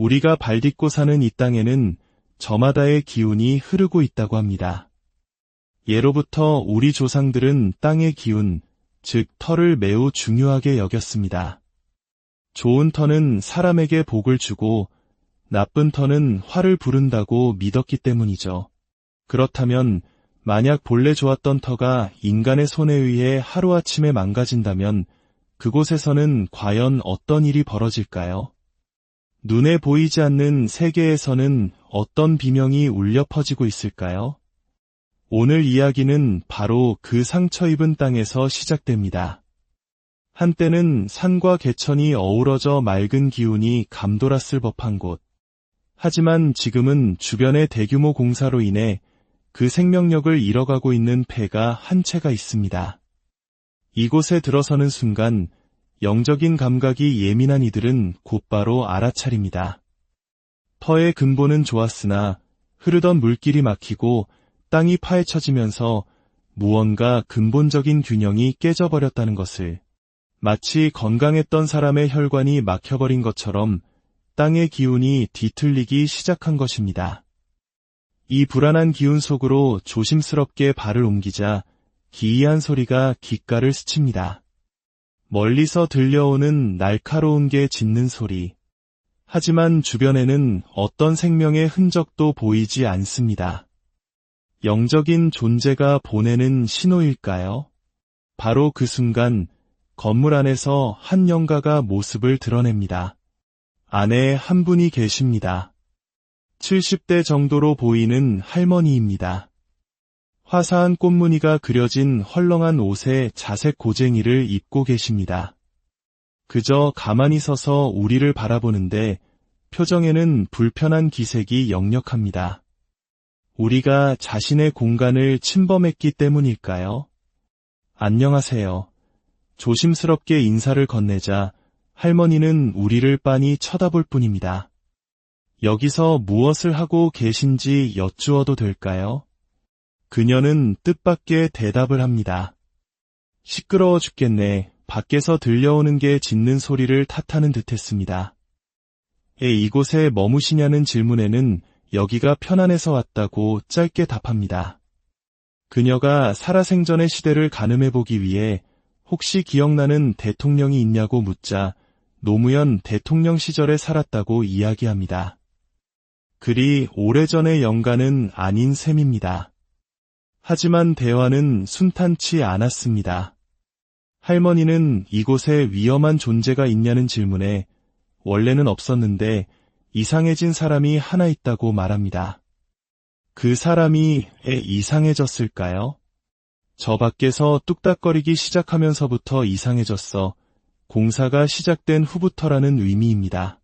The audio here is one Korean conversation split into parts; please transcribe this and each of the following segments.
우리가 발딛고 사는 이 땅에는 저마다의 기운이 흐르고 있다고 합니다. 예로부터 우리 조상들은 땅의 기운, 즉 터를 매우 중요하게 여겼습니다. 좋은 터는 사람에게 복을 주고 나쁜 터는 화를 부른다고 믿었기 때문이죠. 그렇다면 만약 본래 좋았던 터가 인간의 손에 의해 하루아침에 망가진다면 그곳에서는 과연 어떤 일이 벌어질까요? 눈에 보이지 않는 세계에서는 어떤 비명이 울려 퍼지고 있을까요? 오늘 이야기는 바로 그 상처 입은 땅에서 시작됩니다. 한때는 산과 개천이 어우러져 맑은 기운이 감돌았을 법한 곳. 하지만 지금은 주변의 대규모 공사로 인해 그 생명력을 잃어가고 있는 폐가 한 채가 있습니다. 이곳에 들어서는 순간 영적인 감각이 예민한 이들은 곧바로 알아차립니다. 터의 근본은 좋았으나 흐르던 물길이 막히고 땅이 파헤쳐지면서 무언가 근본적인 균형이 깨져버렸다는 것을, 마치 건강했던 사람의 혈관이 막혀버린 것처럼 땅의 기운이 뒤틀리기 시작한 것입니다. 이 불안한 기운 속으로 조심스럽게 발을 옮기자 기이한 소리가 귓가를 스칩니다. 멀리서 들려오는 날카로운 게 짖는 소리. 하지만 주변에는 어떤 생명의 흔적도 보이지 않습니다. 영적인 존재가 보내는 신호일까요? 바로 그 순간 건물 안에서 한 영가가 모습을 드러냅니다. 안에 한 분이 계십니다. 70대 정도로 보이는 할머니입니다. 화사한 꽃무늬가 그려진 헐렁한 옷에 자색 고쟁이를 입고 계십니다. 그저 가만히 서서 우리를 바라보는데 표정에는 불편한 기색이 역력합니다. 우리가 자신의 공간을 침범했기 때문일까요? 안녕하세요. 조심스럽게 인사를 건네자 할머니는 우리를 빤히 쳐다볼 뿐입니다. 여기서 무엇을 하고 계신지 여쭈어도 될까요? 그녀는 뜻밖의 대답을 합니다. 시끄러워 죽겠네. 밖에서 들려오는 게 짖는 소리를 탓하는 듯했습니다. 이곳에 머무시냐는 질문에는 여기가 편안해서 왔다고 짧게 답합니다. 그녀가 살아생전의 시대를 가늠해보기 위해 혹시 기억나는 대통령이 있냐고 묻자 노무현 대통령 시절에 살았다고 이야기합니다. 그리 오래전의 영가는 아닌 셈입니다. 하지만 대화는 순탄치 않았습니다. 할머니는 이곳에 위험한 존재가 있냐는 질문에 원래는 없었는데 이상해진 사람이 하나 있다고 말합니다. 그 사람이 이상해졌을까요? 저 밖에서 뚝딱거리기 시작하면서부터 이상해졌어. 공사가 시작된 후부터라는 의미입니다.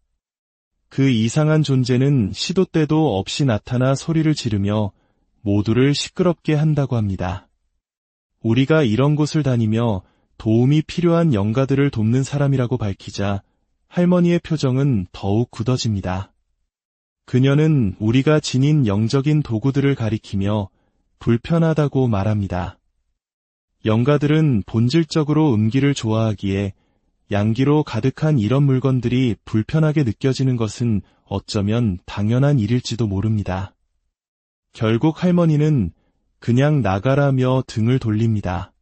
그 이상한 존재는 시도 때도 없이 나타나 소리를 지르며 모두를 시끄럽게 한다고 합니다. 우리가 이런 곳을 다니며 도움이 필요한 영가들을 돕는 사람이라고 밝히자 할머니의 표정은 더욱 굳어집니다. 그녀는 우리가 지닌 영적인 도구들을 가리키며 불편하다고 말합니다. 영가들은 본질적으로 음기를 좋아하기에 양기로 가득한 이런 물건들이 불편하게 느껴지는 것은 어쩌면 당연한 일일지도 모릅니다. 결국 할머니는 그냥 나가라며 등을 돌립니다.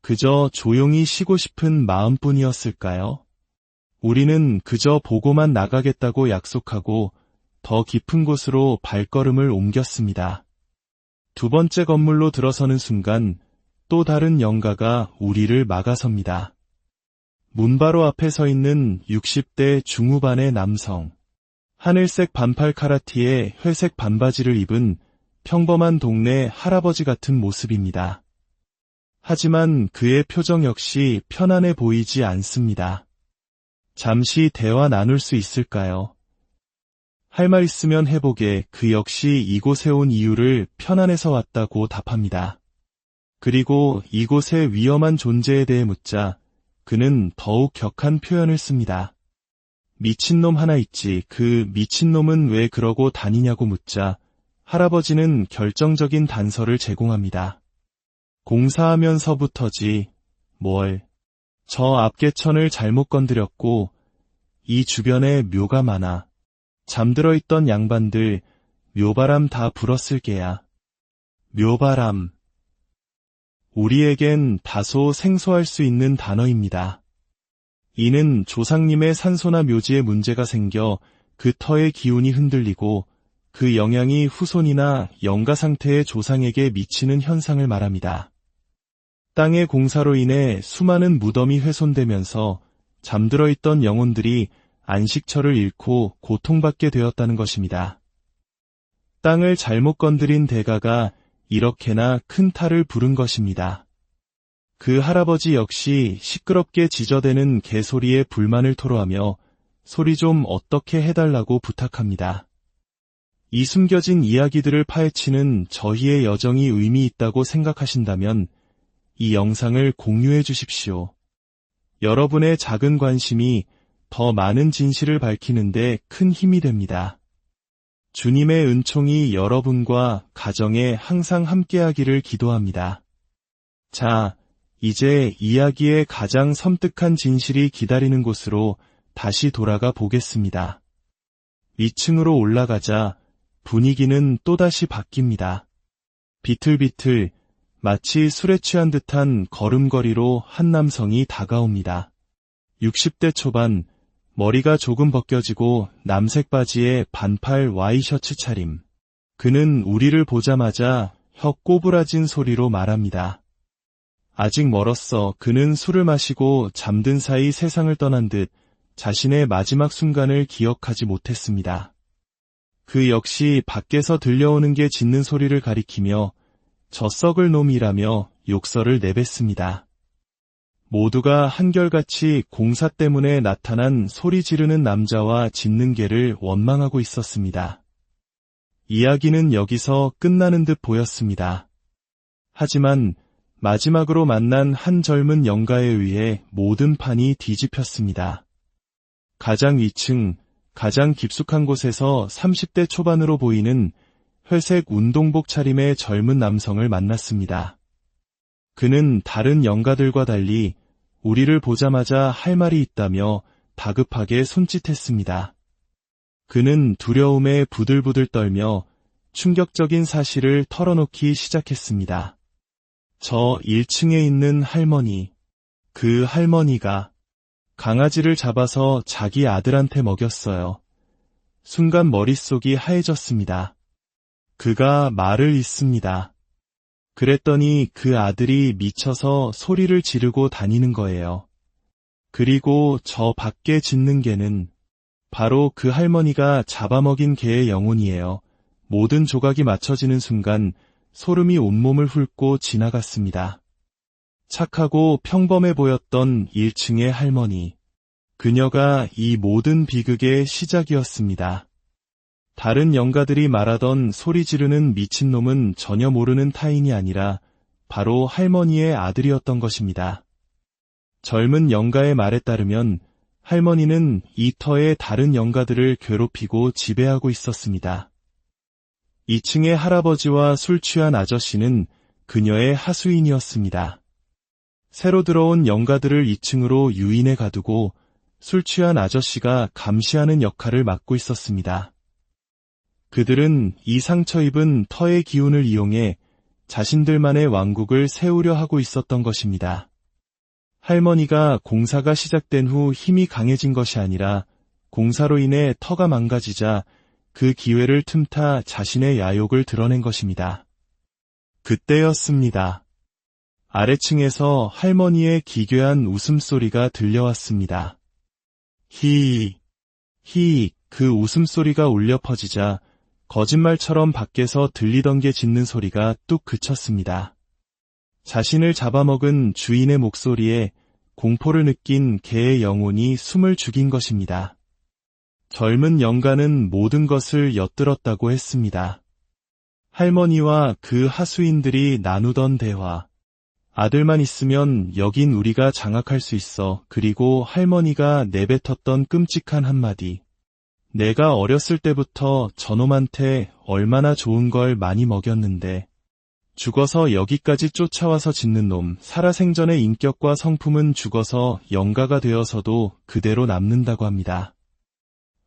그저 조용히 쉬고 싶은 마음뿐이었을까요? 우리는 그저 보고만 나가겠다고 약속하고 더 깊은 곳으로 발걸음을 옮겼습니다. 두 번째 건물로 들어서는 순간 또 다른 영가가 우리를 막아섭니다. 문 바로 앞에 서 있는 60대 중후반의 남성. 하늘색 반팔 카라티에 회색 반바지를 입은 평범한 동네 할아버지 같은 모습입니다. 하지만 그의 표정 역시 편안해 보이지 않습니다. 잠시 대화 나눌 수 있을까요? 할 말 있으면 해보게. 그 역시 이곳에 온 이유를 편안해서 왔다고 답합니다. 그리고 이곳의 위험한 존재에 대해 묻자 그는 더욱 격한 표현을 씁니다. 미친놈 하나 있지. 그 미친놈은 왜 그러고 다니냐고 묻자 할아버지는 결정적인 단서를 제공합니다. 공사하면서부터지. 뭘. 저 앞개천을 잘못 건드렸고 이 주변에 묘가 많아. 잠들어 있던 양반들 묘바람 다 불었을 게야. 묘바람. 우리에겐 다소 생소할 수 있는 단어입니다. 이는 조상님의 산소나 묘지에 문제가 생겨 그 터의 기운이 흔들리고 그 영향이 후손이나 영가 상태의 조상에게 미치는 현상을 말합니다. 땅의 공사로 인해 수많은 무덤이 훼손되면서 잠들어 있던 영혼들이 안식처를 잃고 고통받게 되었다는 것입니다. 땅을 잘못 건드린 대가가 이렇게나 큰 탈을 부른 것입니다. 그 할아버지 역시 시끄럽게 지저대는 개소리에 불만을 토로하며 소리 좀 어떻게 해달라고 부탁합니다. 이 숨겨진 이야기들을 파헤치는 저희의 여정이 의미 있다고 생각하신다면 이 영상을 공유해 주십시오. 여러분의 작은 관심이 더 많은 진실을 밝히는데 큰 힘이 됩니다. 주님의 은총이 여러분과 가정에 항상 함께하기를 기도합니다. 자, 이제 이야기의 가장 섬뜩한 진실이 기다리는 곳으로 다시 돌아가 보겠습니다. 위층으로 올라가자 분위기는 또다시 바뀝니다. 비틀비틀 마치 술에 취한 듯한 걸음걸이로 한 남성이 다가옵니다. 60대 초반, 머리가 조금 벗겨지고 남색 바지에 반팔 와이셔츠 차림. 그는 우리를 보자마자 혀 꼬부라진 소리로 말합니다. 아직 멀었어. 그는 술을 마시고 잠든 사이 세상을 떠난 듯 자신의 마지막 순간을 기억하지 못했습니다. 그 역시 밖에서 들려오는 게 짖는 소리를 가리키며 저 썩을 놈이라며 욕설을 내뱉습니다. 모두가 한결같이 공사 때문에 나타난 소리 지르는 남자와 짖는 개를 원망하고 있었습니다. 이야기는 여기서 끝나는 듯 보였습니다. 하지만 마지막으로 만난 한 젊은 영가에 의해 모든 판이 뒤집혔습니다. 가장 위층, 가장 깊숙한 곳에서 30대 초반으로 보이는 회색 운동복 차림의 젊은 남성을 만났습니다. 그는 다른 영가들과 달리 우리를 보자마자 할 말이 있다며 다급하게 손짓했습니다. 그는 두려움에 부들부들 떨며 충격적인 사실을 털어놓기 시작했습니다. 저 1층에 있는 할머니, 그 할머니가 강아지를 잡아서 자기 아들한테 먹였어요. 순간 머릿속이 하얘졌습니다. 그가 말을 잇습니다. 그랬더니 그 아들이 미쳐서 소리를 지르고 다니는 거예요. 그리고 저 밖에 짖는 개는 바로 그 할머니가 잡아먹인 개의 영혼이에요. 모든 조각이 맞춰지는 순간 소름이 온몸을 훑고 지나갔습니다. 착하고 평범해 보였던 1층의 할머니. 그녀가 이 모든 비극의 시작이었습니다. 다른 영가들이 말하던 소리 지르는 미친놈은 전혀 모르는 타인이 아니라 바로 할머니의 아들이었던 것입니다. 젊은 영가의 말에 따르면 할머니는 이 터의 다른 영가들을 괴롭히고 지배하고 있었습니다. 2층의 할아버지와 술 취한 아저씨는 그녀의 하수인이었습니다. 새로 들어온 영가들을 2층으로 유인해 가두고 술 취한 아저씨가 감시하는 역할을 맡고 있었습니다. 그들은 이 상처 입은 터의 기운을 이용해 자신들만의 왕국을 세우려 하고 있었던 것입니다. 할머니가 공사가 시작된 후 힘이 강해진 것이 아니라 공사로 인해 터가 망가지자 그 기회를 틈타 자신의 야욕을 드러낸 것입니다. 그때였습니다. 아래층에서 할머니의 기괴한 웃음소리가 들려왔습니다. 히익, 히익, 그 웃음소리가 울려 퍼지자 거짓말처럼 밖에서 들리던 게 짖는 소리가 뚝 그쳤습니다. 자신을 잡아먹은 주인의 목소리에 공포를 느낀 개의 영혼이 숨을 죽인 것입니다. 젊은 영가는 모든 것을 엿들었다고 했습니다. 할머니와 그 하수인들이 나누던 대화. 아들만 있으면 여긴 우리가 장악할 수 있어. 그리고 할머니가 내뱉었던 끔찍한 한마디. 내가 어렸을 때부터 저놈한테 얼마나 좋은 걸 많이 먹였는데 죽어서 여기까지 쫓아와서 짖는 놈. 살아생전의 인격과 성품은 죽어서 영가가 되어서도 그대로 남는다고 합니다.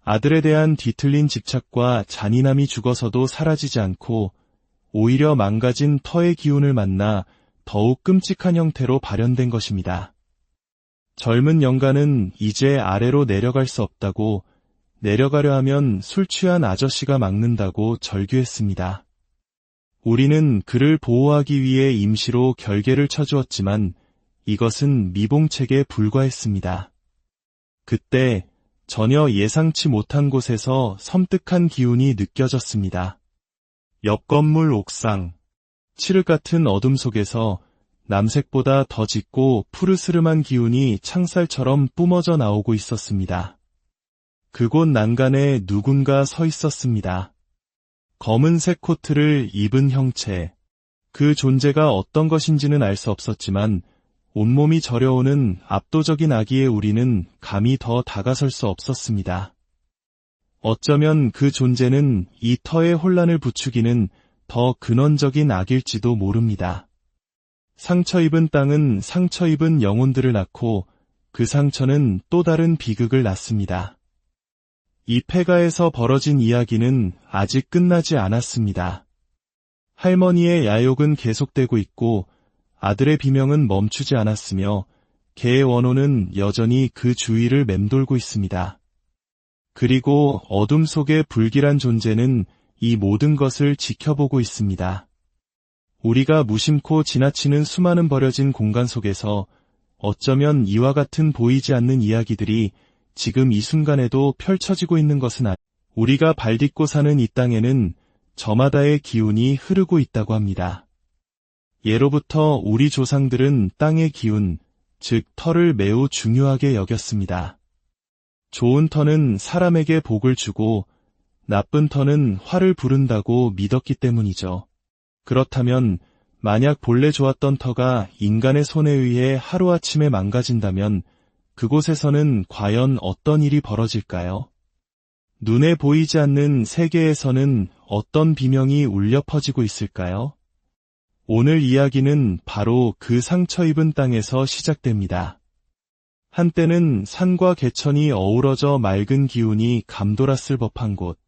아들에 대한 뒤틀린 집착과 잔인함이 죽어서도 사라지지 않고 오히려 망가진 터의 기운을 만나 더욱 끔찍한 형태로 발현된 것입니다. 젊은 영가는 이제 아래로 내려갈 수 없다고, 내려가려 하면 술 취한 아저씨가 막는다고 절규했습니다. 우리는 그를 보호하기 위해 임시로 결계를 쳐주었지만 이것은 미봉책에 불과했습니다. 그때 전혀 예상치 못한 곳에서 섬뜩한 기운이 느껴졌습니다. 옆 건물 옥상, 칠흑 같은 어둠 속에서 남색보다 더 짙고 푸르스름한 기운이 창살처럼 뿜어져 나오고 있었습니다. 그곳 난간에 누군가 서 있었습니다. 검은색 코트를 입은 형체. 그 존재가 어떤 것인지는 알 수 없었지만 온몸이 저려오는 압도적인 아기에 우리는 감히 더 다가설 수 없었습니다. 어쩌면 그 존재는 이 터의 혼란을 부추기는 더 근원적인 악일지도 모릅니다. 상처 입은 땅은 상처 입은 영혼들을 낳고 그 상처는 또 다른 비극을 낳습니다. 이 폐가에서 벌어진 이야기는 아직 끝나지 않았습니다. 할머니의 야욕은 계속되고 있고 아들의 비명은 멈추지 않았으며 개의 원호는 여전히 그 주위를 맴돌고 있습니다. 그리고 어둠 속의 불길한 존재는 이 모든 것을 지켜보고 있습니다. 우리가 무심코 지나치는 수많은 버려진 공간 속에서 어쩌면 이와 같은 보이지 않는 이야기들이 지금 이 순간에도 펼쳐지고 있는 것은 우리가 발딛고 사는 이 땅에는 저마다의 기운이 흐르고 있다고 합니다. 예로부터 우리 조상들은 땅의 기운, 즉 터를 매우 중요하게 여겼습니다. 좋은 터는 사람에게 복을 주고 나쁜 터는 화를 부른다고 믿었기 때문이죠. 그렇다면 만약 본래 좋았던 터가 인간의 손에 의해 하루아침에 망가진다면 그곳에서는 과연 어떤 일이 벌어질까요? 눈에 보이지 않는 세계에서는 어떤 비명이 울려 퍼지고 있을까요? 오늘 이야기는 바로 그 상처 입은 땅에서 시작됩니다. 한때는 산과 개천이 어우러져 맑은 기운이 감돌았을 법한 곳.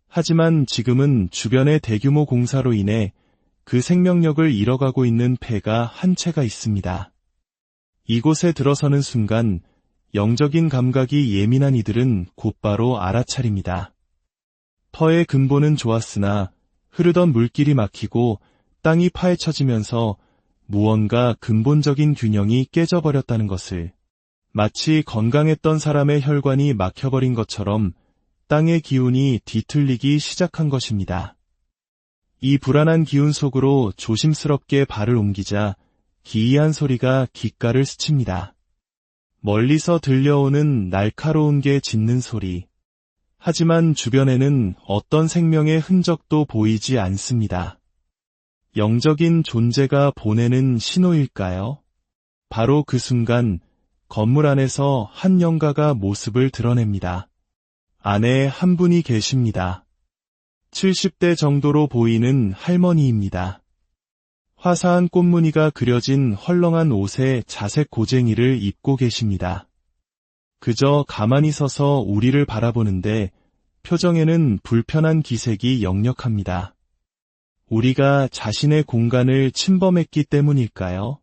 하지만 지금은 주변의 대규모 공사로 인해 그 생명력을 잃어가고 있는 폐가 한 채가 있습니다. 이곳에 들어서는 순간 영적인 감각이 예민한 이들은 곧바로 알아차립니다. 터의 근본은 좋았으나 흐르던 물길이 막히고 땅이 파헤쳐지면서 무언가 근본적인 균형이 깨져버렸다는 것을, 마치 건강했던 사람의 혈관이 막혀버린 것처럼 땅의 기운이 뒤틀리기 시작한 것입니다. 이 불안한 기운 속으로 조심스럽게 발을 옮기자 기이한 소리가 귓가를 스칩니다. 멀리서 들려오는 날카로운 게 짖는 소리. 하지만 주변에는 어떤 생명의 흔적도 보이지 않습니다. 영적인 존재가 보내는 신호일까요? 바로 그 순간 건물 안에서 한 영가가 모습을 드러냅니다. 안에 한 분이 계십니다. 70대 정도로 보이는 할머니입니다. 화사한 꽃무늬가 그려진 헐렁한 옷에 자색 고쟁이를 입고 계십니다. 그저 가만히 서서 우리를 바라보는데 표정에는 불편한 기색이 역력합니다. 우리가 자신의 공간을 침범했기 때문일까요?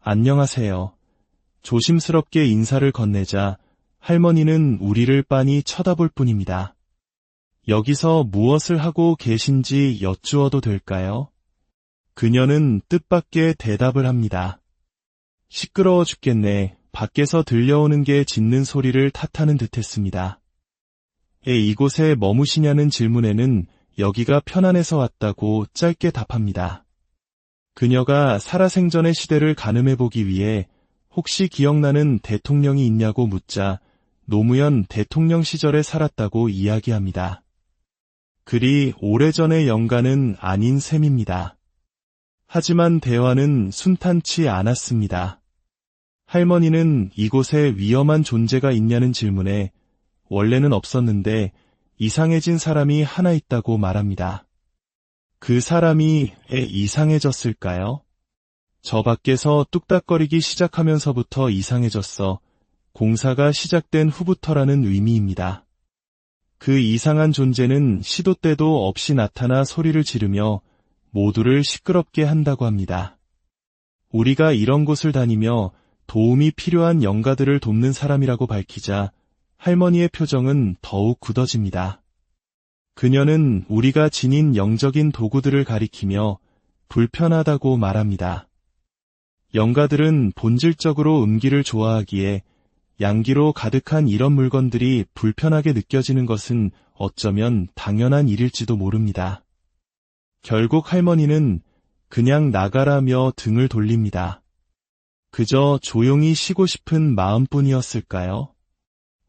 안녕하세요. 조심스럽게 인사를 건네자 할머니는 우리를 빤히 쳐다볼 뿐입니다. 여기서 무엇을 하고 계신지 여쭈어도 될까요? 그녀는 뜻밖의 대답을 합니다. 시끄러워 죽겠네. 밖에서 들려오는 게 짖는 소리를 탓하는 듯했습니다. 이곳에 머무시냐는 질문에는 여기가 편안해서 왔다고 짧게 답합니다. 그녀가 살아생전의 시대를 가늠해보기 위해 혹시 기억나는 대통령이 있냐고 묻자 노무현 대통령 시절에 살았다고 이야기합니다. 그리 오래전의 영가는 아닌 셈입니다. 하지만 대화는 순탄치 않았습니다. 할머니는 이곳에 위험한 존재가 있냐는 질문에 원래는 없었는데 이상해진 사람이 하나 있다고 말합니다. 그 사람이 이상해졌을까요? 저 밖에서 뚝딱거리기 시작하면서부터 이상해졌어. 공사가 시작된 후부터라는 의미입니다. 그 이상한 존재는 시도 때도 없이 나타나 소리를 지르며 모두를 시끄럽게 한다고 합니다. 우리가 이런 곳을 다니며 도움이 필요한 영가들을 돕는 사람이라고 밝히자 할머니의 표정은 더욱 굳어집니다. 그녀는 우리가 지닌 영적인 도구들을 가리키며 불편하다고 말합니다. 영가들은 본질적으로 음기를 좋아하기에 양기로 가득한 이런 물건들이 불편하게 느껴지는 것은 어쩌면 당연한 일일지도 모릅니다. 결국 할머니는 그냥 나가라며 등을 돌립니다. 그저 조용히 쉬고 싶은 마음뿐이었을까요?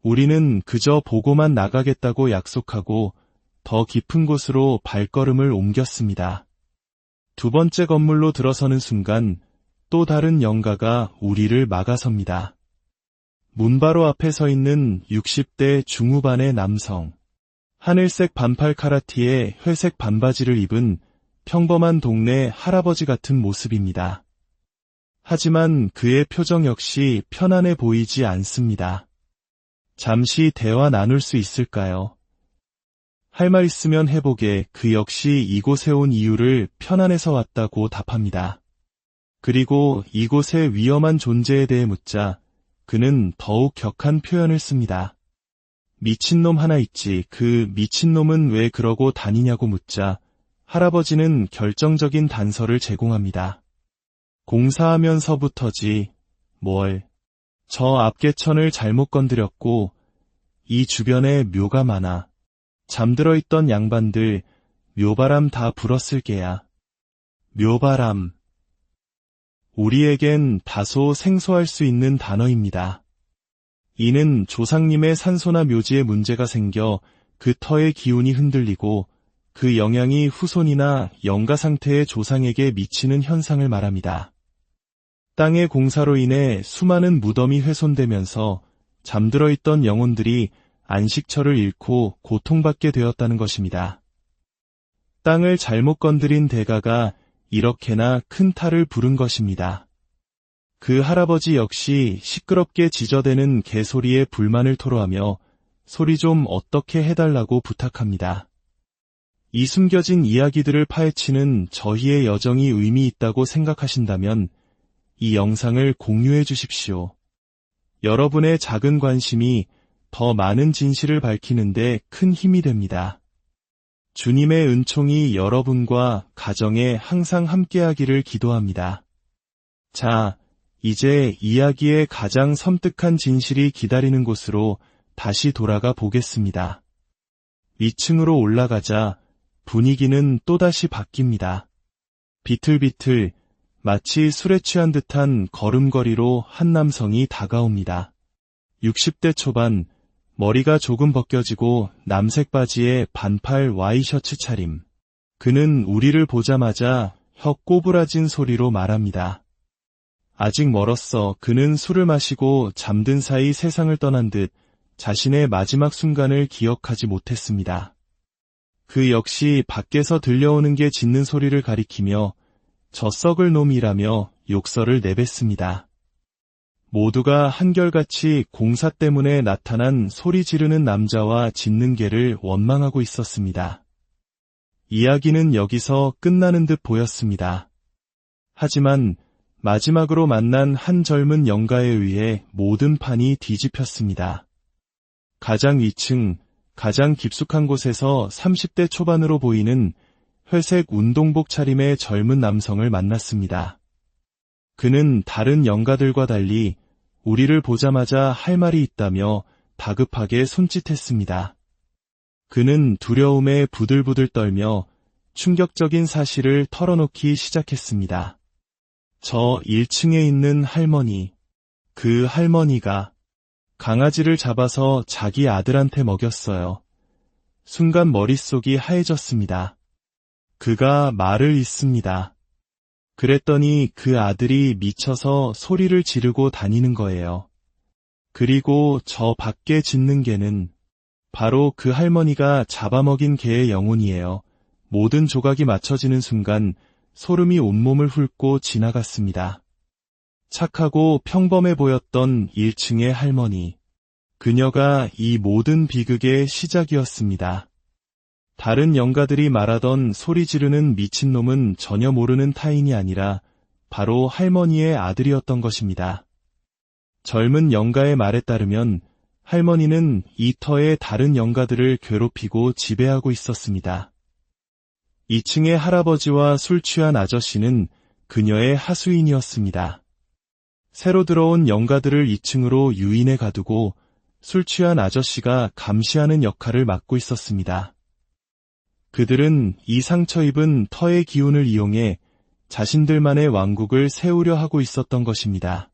우리는 그저 보고만 나가겠다고 약속하고 더 깊은 곳으로 발걸음을 옮겼습니다. 두 번째 건물로 들어서는 순간 또 다른 영가가 우리를 막아섭니다. 문 바로 앞에 서 있는 60대 중후반의 남성. 하늘색 반팔 카라티에 회색 반바지를 입은 평범한 동네 할아버지 같은 모습입니다. 하지만 그의 표정 역시 편안해 보이지 않습니다. 잠시 대화 나눌 수 있을까요? 할 말 있으면 해보게. 그 역시 이곳에 온 이유를 편안해서 왔다고 답합니다. 그리고 이곳의 위험한 존재에 대해 묻자 그는 더욱 격한 표현을 씁니다. 미친놈 하나 있지. 그 미친놈은 왜 그러고 다니냐고 묻자 할아버지는 결정적인 단서를 제공합니다. 공사하면서부터지. 뭘. 저 앞개천을 잘못 건드렸고 이 주변에 묘가 많아. 잠들어 있던 양반들 묘바람 다 불었을 게야. 묘바람. 우리에겐 다소 생소할 수 있는 단어입니다. 이는 조상님의 산소나 묘지에 문제가 생겨 그 터의 기운이 흔들리고 그 영향이 후손이나 영가 상태의 조상에게 미치는 현상을 말합니다. 땅의 공사로 인해 수많은 무덤이 훼손되면서 잠들어 있던 영혼들이 안식처를 잃고 고통받게 되었다는 것입니다. 땅을 잘못 건드린 대가가 이렇게나 큰 탈을 부른 것입니다. 그 할아버지 역시 시끄럽게 지저대는 개소리에 불만을 토로하며 소리 좀 어떻게 해달라고 부탁합니다. 이 숨겨진 이야기들을 파헤치는 저희의 여정이 의미 있다고 생각하신다면 이 영상을 공유해 주십시오. 여러분의 작은 관심이 더 많은 진실을 밝히는데 큰 힘이 됩니다. 주님의 은총이 여러분과 가정에 항상 함께하기를 기도합니다. 자, 이제 이야기의 가장 섬뜩한 진실이 기다리는 곳으로 다시 돌아가 보겠습니다. 위층으로 올라가자 분위기는 또다시 바뀝니다. 비틀비틀 마치 술에 취한 듯한 걸음걸이로 한 남성이 다가옵니다. 60대 초반, 머리가 조금 벗겨지고 남색 바지에 반팔 와이셔츠 차림. 그는 우리를 보자마자 혀 꼬부라진 소리로 말합니다. 아직 멀었어. 그는 술을 마시고 잠든 사이 세상을 떠난 듯 자신의 마지막 순간을 기억하지 못했습니다. 그 역시 밖에서 들려오는 게 짖는 소리를 가리키며 저 썩을 놈이라며 욕설을 내뱉습니다. 모두가 한결같이 공사 때문에 나타난 소리 지르는 남자와 짖는 개를 원망하고 있었습니다. 이야기는 여기서 끝나는 듯 보였습니다. 하지만 마지막으로 만난 한 젊은 영가에 의해 모든 판이 뒤집혔습니다. 가장 위층, 가장 깊숙한 곳에서 30대 초반으로 보이는 회색 운동복 차림의 젊은 남성을 만났습니다. 그는 다른 영가들과 달리 우리를 보자마자 할 말이 있다며 다급하게 손짓했습니다. 그는 두려움에 부들부들 떨며 충격적인 사실을 털어놓기 시작했습니다. 저 1층에 있는 할머니, 그 할머니가 강아지를 잡아서 자기 아들한테 먹였어요. 순간 머릿속이 하얘졌습니다. 그가 말을 잇습니다. 그랬더니 그 아들이 미쳐서 소리를 지르고 다니는 거예요. 그리고 저 밖에 짖는 개는 바로 그 할머니가 잡아먹인 개의 영혼이에요. 모든 조각이 맞춰지는 순간 소름이 온몸을 훑고 지나갔습니다. 착하고 평범해 보였던 1층의 할머니. 그녀가 이 모든 비극의 시작이었습니다. 다른 영가들이 말하던 소리 지르는 미친놈은 전혀 모르는 타인이 아니라 바로 할머니의 아들이었던 것입니다. 젊은 영가의 말에 따르면 할머니는 이 터의 다른 영가들을 괴롭히고 지배하고 있었습니다. 2층의 할아버지와 술 취한 아저씨는 그녀의 하수인이었습니다. 새로 들어온 영가들을 2층으로 유인해 가두고 술 취한 아저씨가 감시하는 역할을 맡고 있었습니다. 그들은 이 상처 입은 터의 기운을 이용해 자신들만의 왕국을 세우려 하고 있었던 것입니다.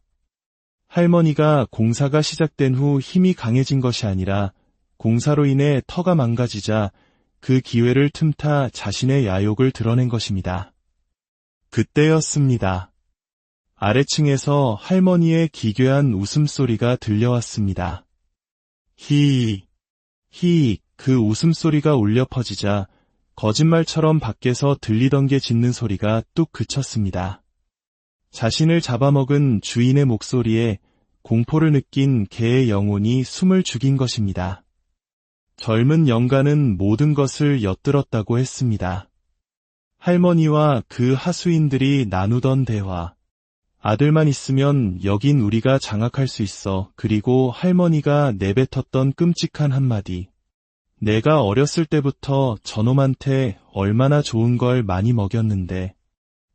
할머니가 공사가 시작된 후 힘이 강해진 것이 아니라 공사로 인해 터가 망가지자 그 기회를 틈타 자신의 야욕을 드러낸 것입니다. 그때였습니다. 아래층에서 할머니의 기괴한 웃음소리가 들려왔습니다. 히익, 히익, 그 웃음소리가 울려 퍼지자 거짓말처럼 밖에서 들리던 게 짖는 소리가 뚝 그쳤습니다. 자신을 잡아먹은 주인의 목소리에 공포를 느낀 개의 영혼이 숨을 죽인 것입니다. 젊은 영가는 모든 것을 엿들었다고 했습니다. 할머니와 그 하수인들이 나누던 대화. 아들만 있으면 여긴 우리가 장악할 수 있어. 그리고 할머니가 내뱉었던 끔찍한 한마디. 내가 어렸을 때부터 저놈한테 얼마나 좋은 걸 많이 먹였는데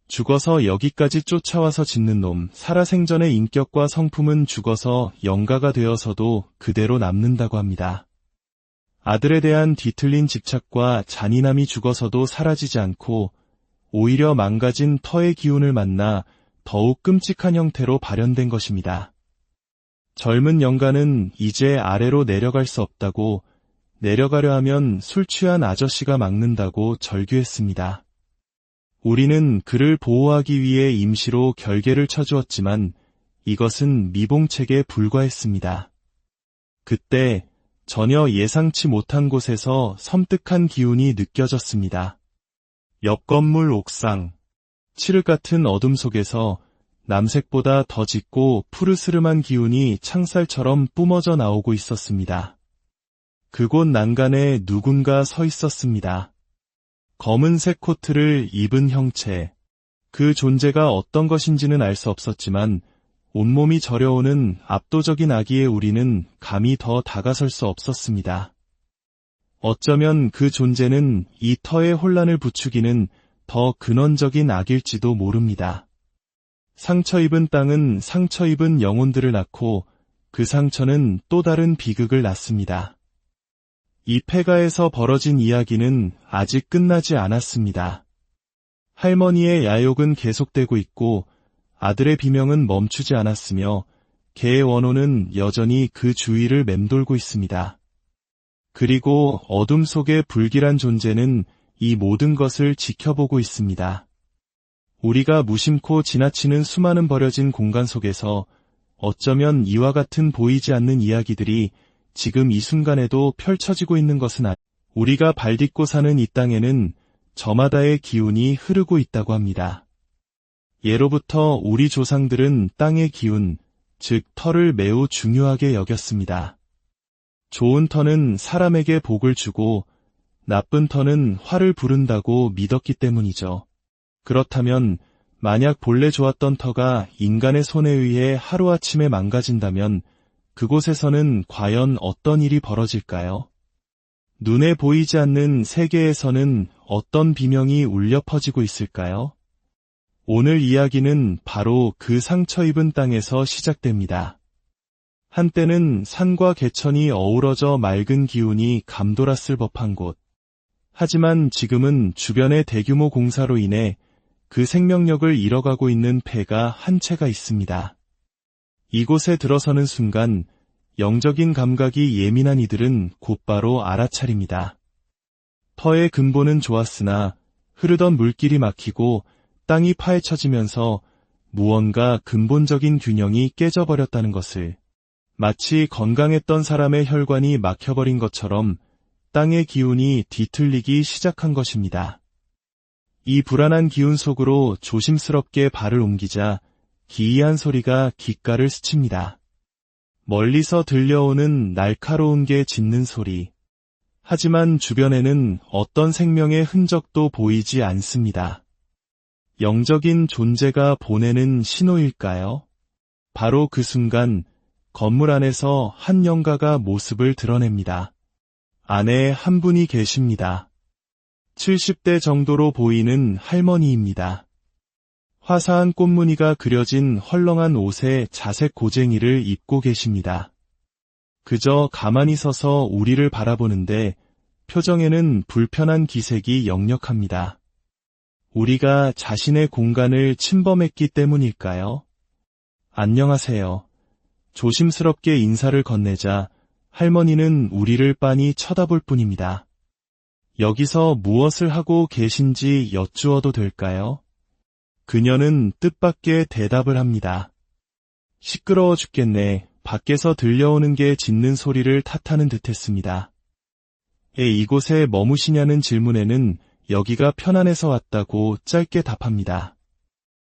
죽어서 여기까지 쫓아와서 짖는 놈. 살아생전의 인격과 성품은 죽어서 영가가 되어서도 그대로 남는다고 합니다. 아들에 대한 뒤틀린 집착과 잔인함이 죽어서도 사라지지 않고 오히려 망가진 터의 기운을 만나 더욱 끔찍한 형태로 발현된 것입니다. 젊은 영가는 이제 아래로 내려갈 수 없다고, 내려가려 하면 술 취한 아저씨가 막는다고 절규했습니다. 우리는 그를 보호하기 위해 임시로 결계를 쳐주었지만 이것은 미봉책에 불과했습니다. 그때 전혀 예상치 못한 곳에서 섬뜩한 기운이 느껴졌습니다. 옆 건물 옥상, 칠흑 같은 어둠 속에서 남색보다 더 짙고 푸르스름한 기운이 창살처럼 뿜어져 나오고 있었습니다. 그곳 난간에 누군가 서 있었습니다. 검은색 코트를 입은 형체. 그 존재가 어떤 것인지는 알 수 없었지만 온몸이 저려오는 압도적인 아기의 우리는 감히 더 다가설 수 없었습니다. 어쩌면 그 존재는 이 터의 혼란을 부추기는 더 근원적인 악일지도 모릅니다. 상처 입은 땅은 상처 입은 영혼들을 낳고 그 상처는 또 다른 비극을 낳습니다. 이 폐가에서 벌어진 이야기는 아직 끝나지 않았습니다. 할머니의 야욕은 계속되고 있고 아들의 비명은 멈추지 않았으며 개의 원호는 여전히 그 주위를 맴돌고 있습니다. 그리고 어둠 속의 불길한 존재는 이 모든 것을 지켜보고 있습니다. 우리가 무심코 지나치는 수많은 버려진 공간 속에서 어쩌면 이와 같은 보이지 않는 이야기들이 지금 이 순간에도 펼쳐지고 있는 것은 우리가 발딛고 사는 이 땅에는 저마다의 기운이 흐르고 있다고 합니다. 예로부터 우리 조상들은 땅의 기운, 즉 터를 매우 중요하게 여겼습니다. 좋은 터는 사람에게 복을 주고 나쁜 터는 화를 부른다고 믿었기 때문이죠. 그렇다면 만약 본래 좋았던 터가 인간의 손에 의해 하루아침에 망가진다면 그곳에서는 과연 어떤 일이 벌어질까요? 눈에 보이지 않는 세계에서는 어떤 비명이 울려 퍼지고 있을까요? 오늘 이야기는 바로 그 상처 입은 땅에서 시작됩니다. 한때는 산과 개천이 어우러져 맑은 기운이 감돌았을 법한 곳. 하지만 지금은 주변의 대규모 공사로 인해 그 생명력을 잃어가고 있는 폐가 한 채가 있습니다. 이곳에 들어서는 순간 영적인 감각이 예민한 이들은 곧바로 알아차립니다. 터의 근본은 좋았으나 흐르던 물길이 막히고 땅이 파헤쳐지면서 무언가 근본적인 균형이 깨져버렸다는 것을, 마치 건강했던 사람의 혈관이 막혀버린 것처럼 땅의 기운이 뒤틀리기 시작한 것입니다. 이 불안한 기운 속으로 조심스럽게 발을 옮기자 기이한 소리가 귓가를 스칩니다. 멀리서 들려오는 날카로운 게 짖는 소리. 하지만 주변에는 어떤 생명의 흔적도 보이지 않습니다. 영적인 존재가 보내는 신호일까요? 바로 그 순간 건물 안에서 한 영가가 모습을 드러냅니다. 안에 한 분이 계십니다. 70대 정도로 보이는 할머니입니다. 화사한 꽃무늬가 그려진 헐렁한 옷에 자색 고쟁이를 입고 계십니다. 그저 가만히 서서 우리를 바라보는데 표정에는 불편한 기색이 역력합니다. 우리가 자신의 공간을 침범했기 때문일까요? 안녕하세요. 조심스럽게 인사를 건네자 할머니는 우리를 빤히 쳐다볼 뿐입니다. 여기서 무엇을 하고 계신지 여쭈어도 될까요? 그녀는 뜻밖의 대답을 합니다. 시끄러워 죽겠네. 밖에서 들려오는 게 짖는 소리를 탓하는 듯했습니다. 이곳에 머무시냐는 질문에는 여기가 편안해서 왔다고 짧게 답합니다.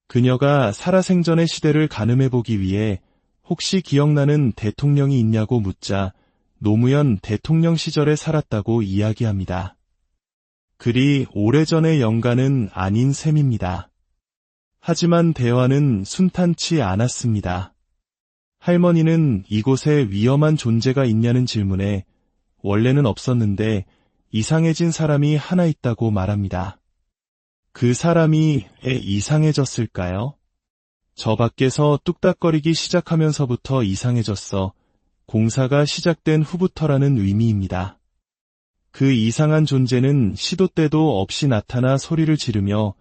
그녀가 살아생전의 시대를 가늠해보기 위해 혹시 기억나는 대통령이 있냐고 묻자 노무현 대통령 시절에 살았다고 이야기합니다. 그리 오래전의 영가는 아닌 셈입니다. 하지만 대화는 순탄치 않았습니다. 할머니는 이곳에 위험한 존재가 있냐는 질문에 원래는 없었는데 이상해진 사람이 하나 있다고 말합니다. 그 사람이 이상해졌을까요? 저 밖에서 뚝딱거리기 시작하면서부터 이상해졌어. 공사가 시작된 후부터라는 의미입니다. 그 이상한 존재는 시도 때도 없이 나타나 소리를 지르며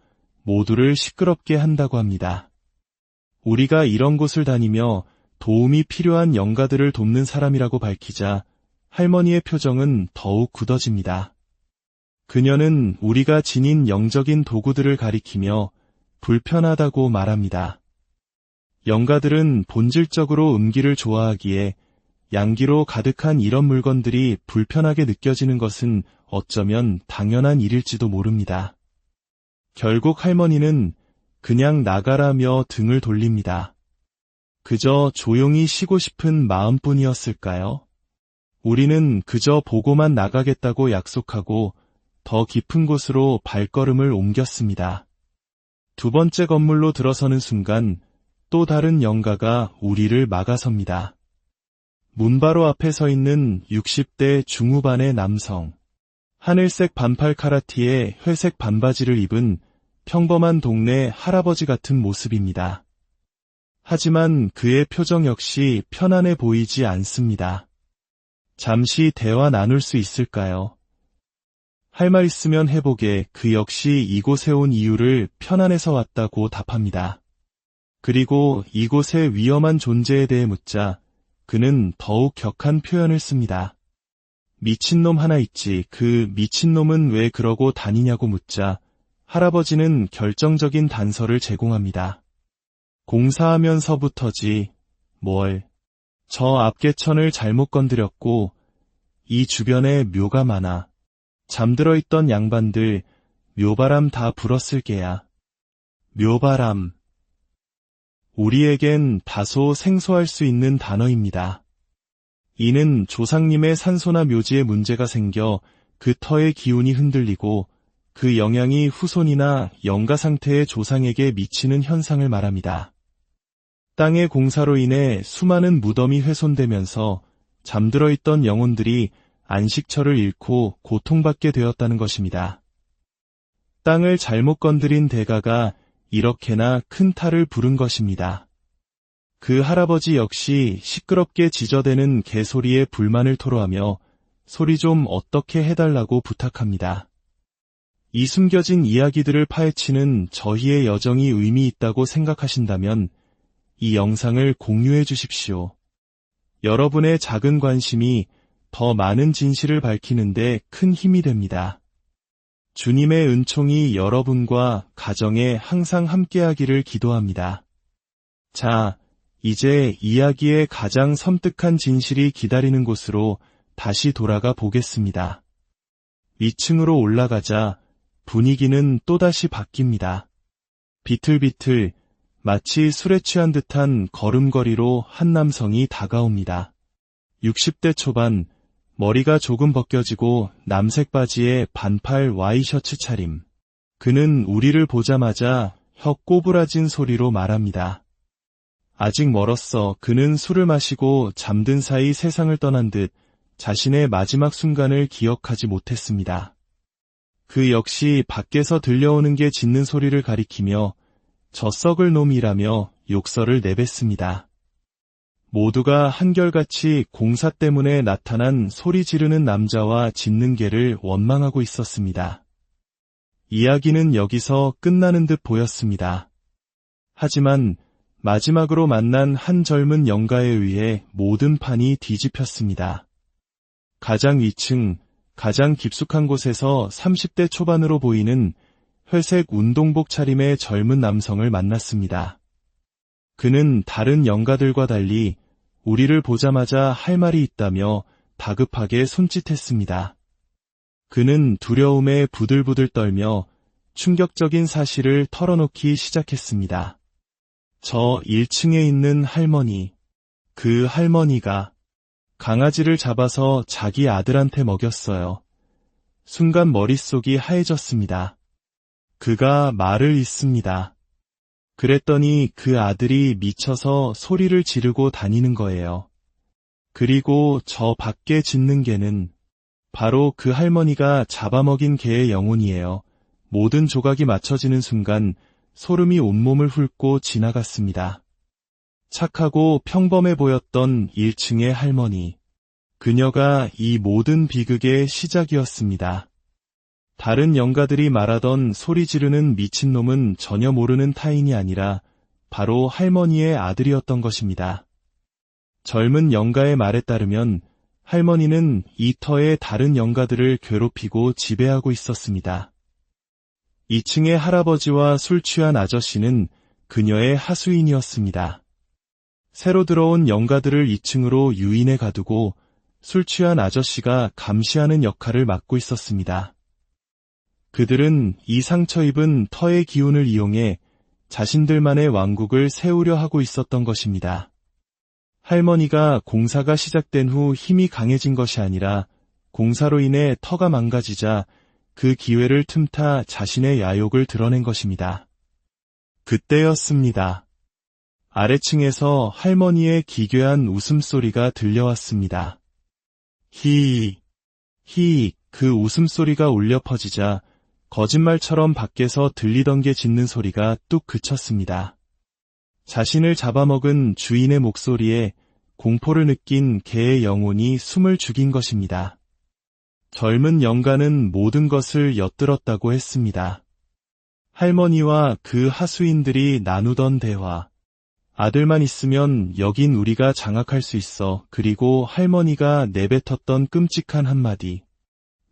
모두를 시끄럽게 한다고 합니다. 우리가 이런 곳을 다니며 도움이 필요한 영가들을 돕는 사람이라고 밝히자 할머니의 표정은 더욱 굳어집니다. 그녀는 우리가 지닌 영적인 도구들을 가리키며 불편하다고 말합니다. 영가들은 본질적으로 음기를 좋아하기에 양기로 가득한 이런 물건들이 불편하게 느껴지는 것은 어쩌면 당연한 일일지도 모릅니다. 결국 할머니는 그냥 나가라며 등을 돌립니다. 그저 조용히 쉬고 싶은 마음뿐이었을까요? 우리는 그저 보고만 나가겠다고 약속하고 더 깊은 곳으로 발걸음을 옮겼습니다. 두 번째 건물로 들어서는 순간 또 다른 영가가 우리를 막아섭니다. 문바로 앞에 서 있는 60대 중후반의 남성. 하늘색 반팔 카라티에 회색 반바지를 입은 평범한 동네 할아버지 같은 모습입니다. 하지만 그의 표정 역시 편안해 보이지 않습니다. 잠시 대화 나눌 수 있을까요? 할 말 있으면 해보게. 그 역시 이곳에 온 이유를 편안해서 왔다고 답합니다. 그리고 이곳의 위험한 존재에 대해 묻자 그는 더욱 격한 표현을 씁니다. 미친놈 하나 있지. 그 미친놈은 왜 그러고 다니냐고 묻자 할아버지는 결정적인 단서를 제공합니다. 공사하면서부터지. 뭘. 저 앞개천을 잘못 건드렸고 이 주변에 묘가 많아. 잠들어 있던 양반들 묘바람 다 불었을 게야. 묘바람. 우리에겐 다소 생소할 수 있는 단어입니다. 이는 조상님의 산소나 묘지에 문제가 생겨 그 터의 기운이 흔들리고 그 영향이 후손이나 영가 상태의 조상에게 미치는 현상을 말합니다. 땅의 공사로 인해 수많은 무덤이 훼손되면서 잠들어 있던 영혼들이 안식처를 잃고 고통받게 되었다는 것입니다. 땅을 잘못 건드린 대가가 이렇게나 큰 탈을 부른 것입니다. 그 할아버지 역시 시끄럽게 지저대는 개소리에 불만을 토로하며 소리 좀 어떻게 해달라고 부탁합니다. 이 숨겨진 이야기들을 파헤치는 저희의 여정이 의미 있다고 생각하신다면 이 영상을 공유해 주십시오. 여러분의 작은 관심이 더 많은 진실을 밝히는데 큰 힘이 됩니다. 주님의 은총이 여러분과 가정에 항상 함께하기를 기도합니다. 자, 이제 이야기의 가장 섬뜩한 진실이 기다리는 곳으로 다시 돌아가 보겠습니다. 위층으로 올라가자 분위기는 또다시 바뀝니다. 비틀비틀 마치 술에 취한 듯한 걸음걸이로 한 남성이 다가옵니다. 60대 초반, 머리가 조금 벗겨지고 남색 바지에 반팔 와이셔츠 차림. 그는 우리를 보자마자 혀 꼬부라진 소리로 말합니다. 아직 멀었어. 그는 술을 마시고 잠든 사이 세상을 떠난 듯 자신의 마지막 순간을 기억하지 못했습니다. 그 역시 밖에서 들려오는 게 짖는 소리를 가리키며 저 썩을 놈이라며 욕설을 내뱉습니다. 모두가 한결같이 공사 때문에 나타난 소리 지르는 남자와 짖는 개를 원망하고 있었습니다. 이야기는 여기서 끝나는 듯 보였습니다. 하지만 마지막으로 만난 한 젊은 영가에 의해 모든 판이 뒤집혔습니다. 가장 위층, 가장 깊숙한 곳에서 30대 초반으로 보이는 회색 운동복 차림의 젊은 남성을 만났습니다. 그는 다른 영가들과 달리 우리를 보자마자 할 말이 있다며 다급하게 손짓했습니다. 그는 두려움에 부들부들 떨며 충격적인 사실을 털어놓기 시작했습니다. 저 1층에 있는 할머니, 그 할머니가 강아지를 잡아서 자기 아들한테 먹였어요. 순간 머릿속이 하얘졌습니다. 그가 말을 잇습니다. 그랬더니 그 아들이 미쳐서 소리를 지르고 다니는 거예요. 그리고 저 밖에 짖는 개는 바로 그 할머니가 잡아먹인 개의 영혼이에요. 모든 조각이 맞춰지는 순간 소름이 온몸을 훑고 지나갔습니다. 착하고 평범해 보였던 1층의 할머니. 그녀가 이 모든 비극의 시작이었습니다. 다른 영가들이 말하던 소리 지르는 미친놈은 전혀 모르는 타인이 아니라 바로 할머니의 아들이었던 것입니다. 젊은 영가의 말에 따르면 할머니는 이 터의 다른 영가들을 괴롭히고 지배하고 있었습니다. 2층의 할아버지와 술 취한 아저씨는 그녀의 하수인이었습니다. 새로 들어온 영가들을 2층으로 유인해 가두고 술 취한 아저씨가 감시하는 역할을 맡고 있었습니다. 그들은 이 상처 입은 터의 기운을 이용해 자신들만의 왕국을 세우려 하고 있었던 것입니다. 할머니가 공사가 시작된 후 힘이 강해진 것이 아니라 공사로 인해 터가 망가지자 그 기회를 틈타 자신의 야욕을 드러낸 것입니다. 그때였습니다. 아래층에서 할머니의 기괴한 웃음소리가 들려왔습니다. 히익, 히익, 그 웃음소리가 울려 퍼지자 거짓말처럼 밖에서 들리던 게 짖는 소리가 뚝 그쳤습니다. 자신을 잡아먹은 주인의 목소리에 공포를 느낀 개의 영혼이 숨을 죽인 것입니다. 젊은 영가는 모든 것을 엿들었다고 했습니다. 할머니와 그 하수인들이 나누던 대화. 아들만 있으면 여긴 우리가 장악할 수 있어. 그리고 할머니가 내뱉었던 끔찍한 한마디.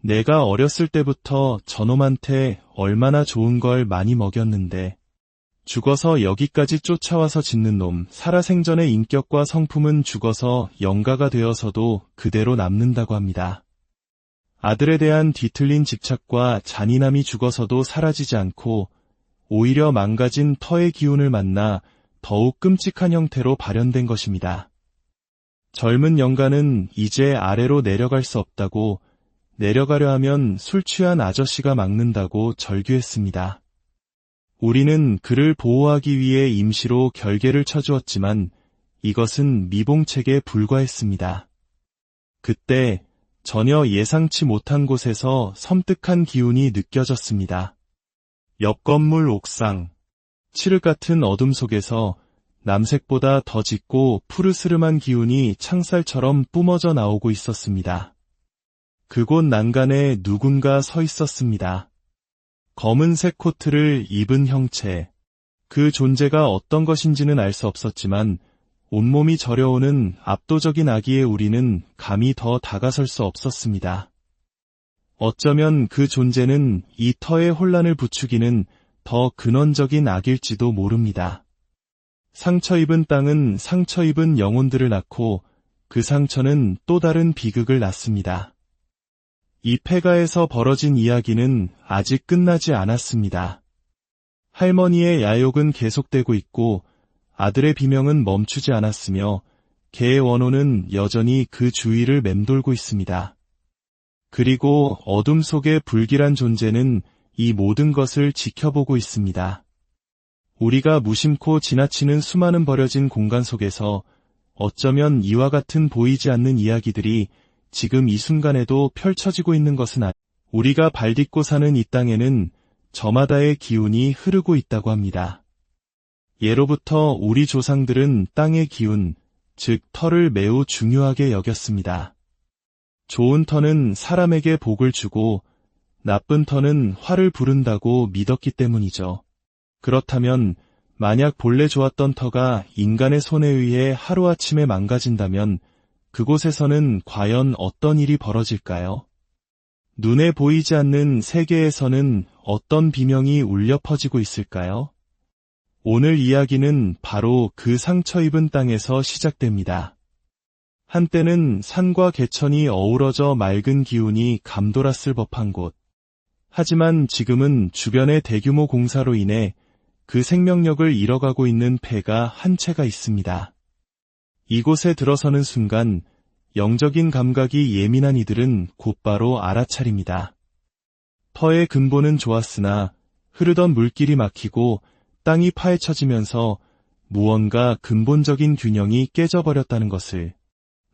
내가 어렸을 때부터 저놈한테 얼마나 좋은 걸 많이 먹였는데 죽어서 여기까지 쫓아와서 짖는 놈. 살아생전의 인격과 성품은 죽어서 영가가 되어서도 그대로 남는다고 합니다. 아들에 대한 뒤틀린 집착과 잔인함이 죽어서도 사라지지 않고 오히려 망가진 터의 기운을 만나 더욱 끔찍한 형태로 발현된 것입니다. 젊은 영가는 이제 아래로 내려갈 수 없다고, 내려가려 하면 술 취한 아저씨가 막는다고 절규했습니다. 우리는 그를 보호하기 위해 임시로 결계를 쳐주었지만 이것은 미봉책에 불과했습니다. 그때 전혀 예상치 못한 곳에서 섬뜩한 기운이 느껴졌습니다. 옆 건물 옥상, 칠흑 같은 어둠 속에서 남색보다 더 짙고 푸르스름한 기운이 창살처럼 뿜어져 나오고 있었습니다. 그곳 난간에 누군가 서 있었습니다. 검은색 코트를 입은 형체. 그 존재가 어떤 것인지는 알 수 없었지만 온몸이 저려오는 압도적인 악의에 우리는 감히 더 다가설 수 없었습니다. 어쩌면 그 존재는 이 터의 혼란을 부추기는 더 근원적인 악일지도 모릅니다. 상처 입은 땅은 상처 입은 영혼들을 낳고 그 상처는 또 다른 비극을 낳습니다. 이 폐가에서 벌어진 이야기는 아직 끝나지 않았습니다. 할머니의 야욕은 계속되고 있고 아들의 비명은 멈추지 않았으며 개의 원호는 여전히 그 주위를 맴돌고 있습니다. 그리고 어둠 속의 불길한 존재는 이 모든 것을 지켜보고 있습니다. 우리가 무심코 지나치는 수많은 버려진 공간 속에서 어쩌면 이와 같은 보이지 않는 이야기들이 지금 이 순간에도 펼쳐지고 있는 것은 우리가 발딛고 사는 이 땅에는 저마다의 기운이 흐르고 있다고 합니다. 예로부터 우리 조상들은 땅의 기운, 즉 터를 매우 중요하게 여겼습니다. 좋은 터는 사람에게 복을 주고 나쁜 터는 화를 부른다고 믿었기 때문이죠. 그렇다면 만약 본래 좋았던 터가 인간의 손에 의해 하루아침에 망가진다면 그곳에서는 과연 어떤 일이 벌어질까요? 눈에 보이지 않는 세계에서는 어떤 비명이 울려 퍼지고 있을까요? 오늘 이야기는 바로 그 상처 입은 땅에서 시작됩니다. 한때는 산과 개천이 어우러져 맑은 기운이 감돌았을 법한 곳. 하지만 지금은 주변의 대규모 공사로 인해 그 생명력을 잃어가고 있는 폐가 한 채가 있습니다. 이곳에 들어서는 순간 영적인 감각이 예민한 이들은 곧바로 알아차립니다. 터의 근본은 좋았으나 흐르던 물길이 막히고 땅이 파헤쳐지면서 무언가 근본적인 균형이 깨져버렸다는 것을,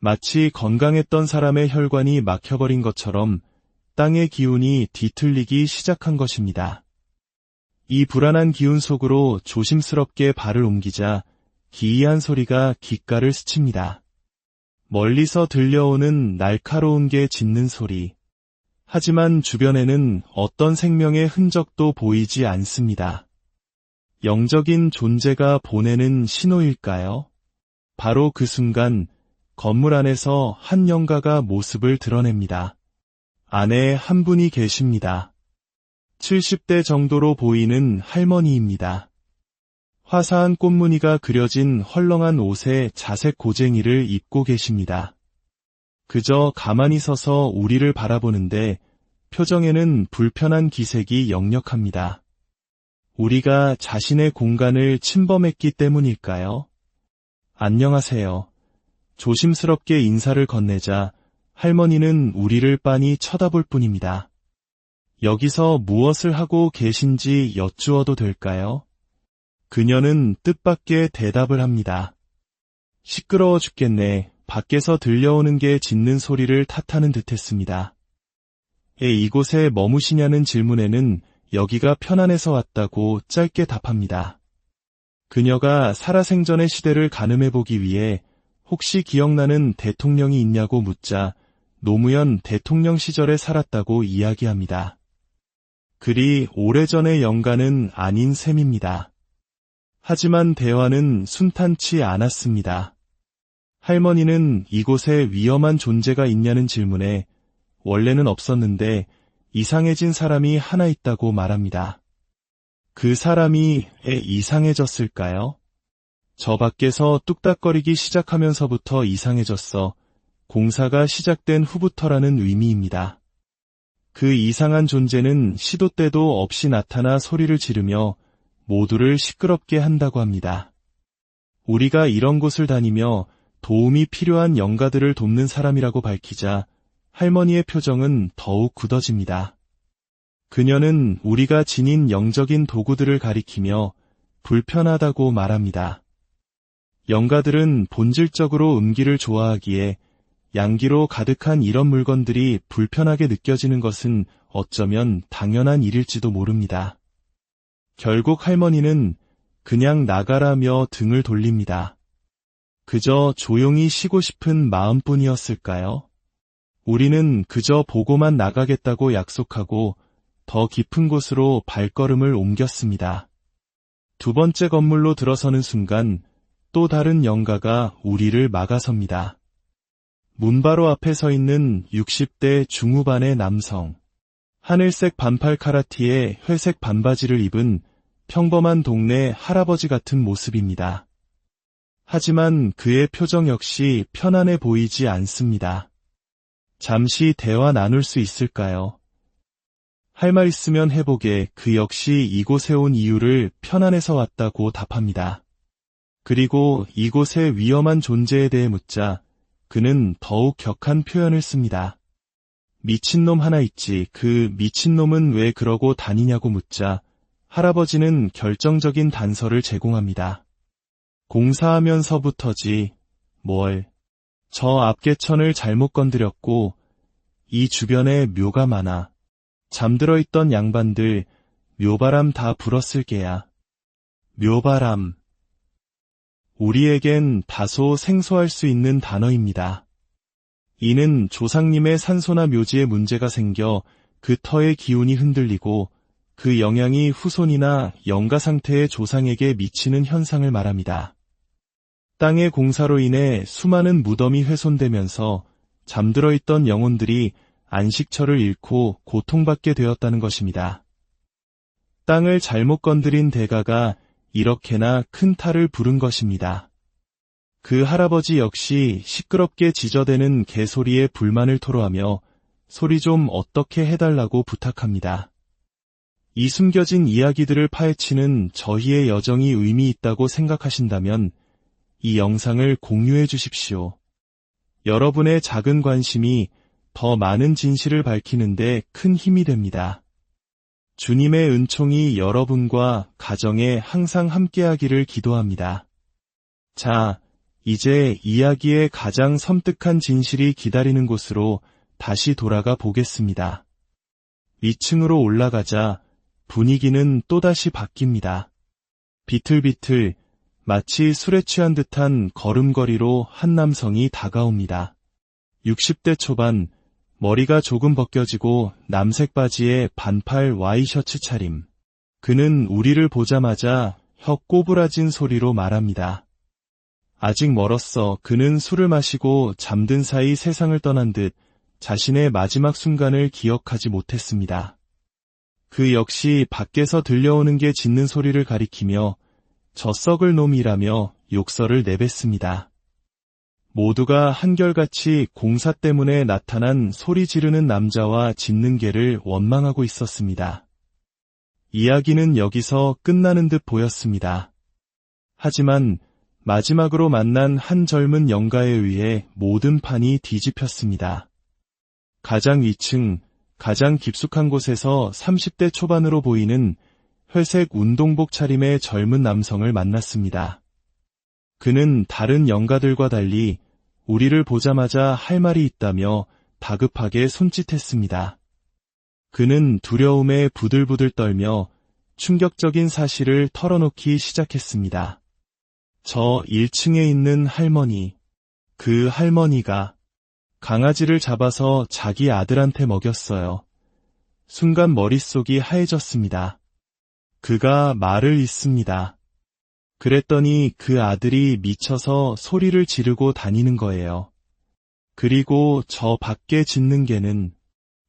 마치 건강했던 사람의 혈관이 막혀버린 것처럼 땅의 기운이 뒤틀리기 시작한 것입니다. 이 불안한 기운 속으로 조심스럽게 발을 옮기자 기이한 소리가 귓가를 스칩니다. 멀리서 들려오는 날카로운 게 짖는 소리. 하지만 주변에는 어떤 생명의 흔적도 보이지 않습니다. 영적인 존재가 보내는 신호일까요? 바로 그 순간 건물 안에서 한 영가가 모습을 드러냅니다. 안에 한 분이 계십니다. 70대 정도로 보이는 할머니입니다. 화사한 꽃무늬가 그려진 헐렁한 옷에 자색 고쟁이를 입고 계십니다. 그저 가만히 서서 우리를 바라보는데 표정에는 불편한 기색이 역력합니다. 우리가 자신의 공간을 침범했기 때문일까요? 안녕하세요. 조심스럽게 인사를 건네자 할머니는 우리를 빤히 쳐다볼 뿐입니다. 여기서 무엇을 하고 계신지 여쭈어도 될까요? 그녀는 뜻밖의 대답을 합니다. 시끄러워 죽겠네. 밖에서 들려오는 게 짖는 소리를 탓하는 듯했습니다. 이곳에 머무시냐는 질문에는 여기가 편안해서 왔다고 짧게 답합니다. 그녀가 살아생전의 시대를 가늠해보기 위해 혹시 기억나는 대통령이 있냐고 묻자 노무현 대통령 시절에 살았다고 이야기합니다. 그리 오래전의 영가는 아닌 셈입니다. 하지만 대화는 순탄치 않았습니다. 할머니는 이곳에 위험한 존재가 있냐는 질문에 원래는 없었는데 이상해진 사람이 하나 있다고 말합니다. 그 사람이 이상해졌을까요? 저 밖에서 뚝딱거리기 시작하면서부터 이상해졌어. 공사가 시작된 후부터라는 의미입니다. 그 이상한 존재는 시도 때도 없이 나타나 소리를 지르며 모두를 시끄럽게 한다고 합니다. 우리가 이런 곳을 다니며 도움이 필요한 영가들을 돕는 사람이라고 밝히자 할머니의 표정은 더욱 굳어집니다. 그녀는 우리가 지닌 영적인 도구들을 가리키며 불편하다고 말합니다. 영가들은 본질적으로 음기를 좋아하기에 양기로 가득한 이런 물건들이 불편하게 느껴지는 것은 어쩌면 당연한 일일지도 모릅니다. 결국 할머니는 그냥 나가라며 등을 돌립니다. 그저 조용히 쉬고 싶은 마음뿐이었을까요? 우리는 그저 보고만 나가겠다고 약속하고 더 깊은 곳으로 발걸음을 옮겼습니다. 두 번째 건물로 들어서는 순간 또 다른 영가가 우리를 막아섭니다. 문 바로 앞에 서 있는 60대 중후반의 남성. 하늘색 반팔 카라티에 회색 반바지를 입은 평범한 동네 할아버지 같은 모습입니다. 하지만 그의 표정 역시 편안해 보이지 않습니다. 잠시 대화 나눌 수 있을까요? 할 말 있으면 해보게. 그 역시 이곳에 온 이유를 편안해서 왔다고 답합니다. 그리고 이곳의 위험한 존재에 대해 묻자 그는 더욱 격한 표현을 씁니다. 미친놈 하나 있지. 그 미친놈은 왜 그러고 다니냐고 묻자 할아버지는 결정적인 단서를 제공합니다. 공사하면서부터지. 뭘. 저 앞개천을 잘못 건드렸고 이 주변에 묘가 많아. 잠들어 있던 양반들 묘바람 다 불었을 게야. 묘바람. 우리에겐 다소 생소할 수 있는 단어입니다. 이는 조상님의 산소나 묘지에 문제가 생겨 그 터의 기운이 흔들리고 그 영향이 후손이나 영가 상태의 조상에게 미치는 현상을 말합니다. 땅의 공사로 인해 수많은 무덤이 훼손되면서 잠들어 있던 영혼들이 안식처를 잃고 고통받게 되었다는 것입니다. 땅을 잘못 건드린 대가가 이렇게나 큰 탈을 부른 것입니다. 그 할아버지 역시 시끄럽게 지저대는 개소리에 불만을 토로하며 소리 좀 어떻게 해달라고 부탁합니다. 이 숨겨진 이야기들을 파헤치는 저희의 여정이 의미 있다고 생각하신다면 이 영상을 공유해 주십시오. 여러분의 작은 관심이 더 많은 진실을 밝히는데 큰 힘이 됩니다. 주님의 은총이 여러분과 가정에 항상 함께하기를 기도합니다. 자, 이제 이야기의 가장 섬뜩한 진실이 기다리는 곳으로 다시 돌아가 보겠습니다. 2층으로 올라가자 분위기는 또다시 바뀝니다. 비틀비틀 마치 술에 취한 듯한 걸음걸이로 한 남성이 다가옵니다. 60대 초반, 머리가 조금 벗겨지고 남색 바지에 반팔 와이셔츠 차림. 그는 우리를 보자마자 혀 꼬부라진 소리로 말합니다. 아직 멀었어. 그는 술을 마시고 잠든 사이 세상을 떠난 듯 자신의 마지막 순간을 기억하지 못했습니다. 그 역시 밖에서 들려오는 게 짖는 소리를 가리키며 저 썩을 놈이라며 욕설을 내뱉습니다. 모두가 한결같이 공사 때문에 나타난 소리 지르는 남자와 짖는 개를 원망하고 있었습니다. 이야기는 여기서 끝나는 듯 보였습니다. 하지만 마지막으로 만난 한 젊은 영가에 의해 모든 판이 뒤집혔습니다. 가장 위층, 가장 깊숙한 곳에서 30대 초반으로 보이는 회색 운동복 차림의 젊은 남성을 만났습니다. 그는 다른 영가들과 달리 우리를 보자마자 할 말이 있다며 다급하게 손짓했습니다. 그는 두려움에 부들부들 떨며 충격적인 사실을 털어놓기 시작했습니다. 저 1층에 있는 할머니, 그 할머니가 강아지를 잡아서 자기 아들한테 먹였어요. 순간 머릿속이 하얘졌습니다. 그가 말을 잇습니다. 그랬더니 그 아들이 미쳐서 소리를 지르고 다니는 거예요. 그리고 저 밖에 짖는 개는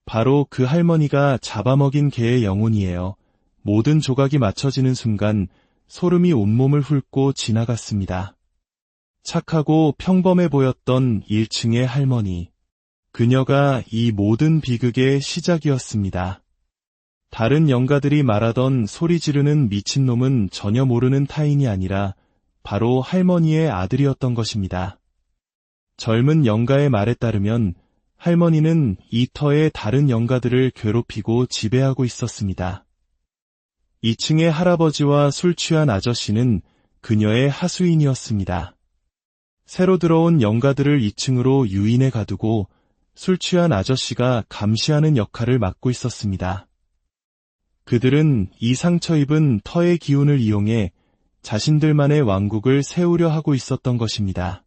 바로 그 할머니가 잡아먹인 개의 영혼이에요. 모든 조각이 맞춰지는 순간 소름이 온몸을 훑고 지나갔습니다. 착하고 평범해 보였던 1층의 할머니. 그녀가 이 모든 비극의 시작이었습니다. 다른 영가들이 말하던 소리 지르는 미친놈은 전혀 모르는 타인이 아니라 바로 할머니의 아들이었던 것입니다. 젊은 영가의 말에 따르면 할머니는 이 터의 다른 영가들을 괴롭히고 지배하고 있었습니다. 2층의 할아버지와 술 취한 아저씨는 그녀의 하수인이었습니다. 새로 들어온 영가들을 2층으로 유인해 가두고 술 취한 아저씨가 감시하는 역할을 맡고 있었습니다. 그들은 이 상처 입은 터의 기운을 이용해 자신들만의 왕국을 세우려 하고 있었던 것입니다.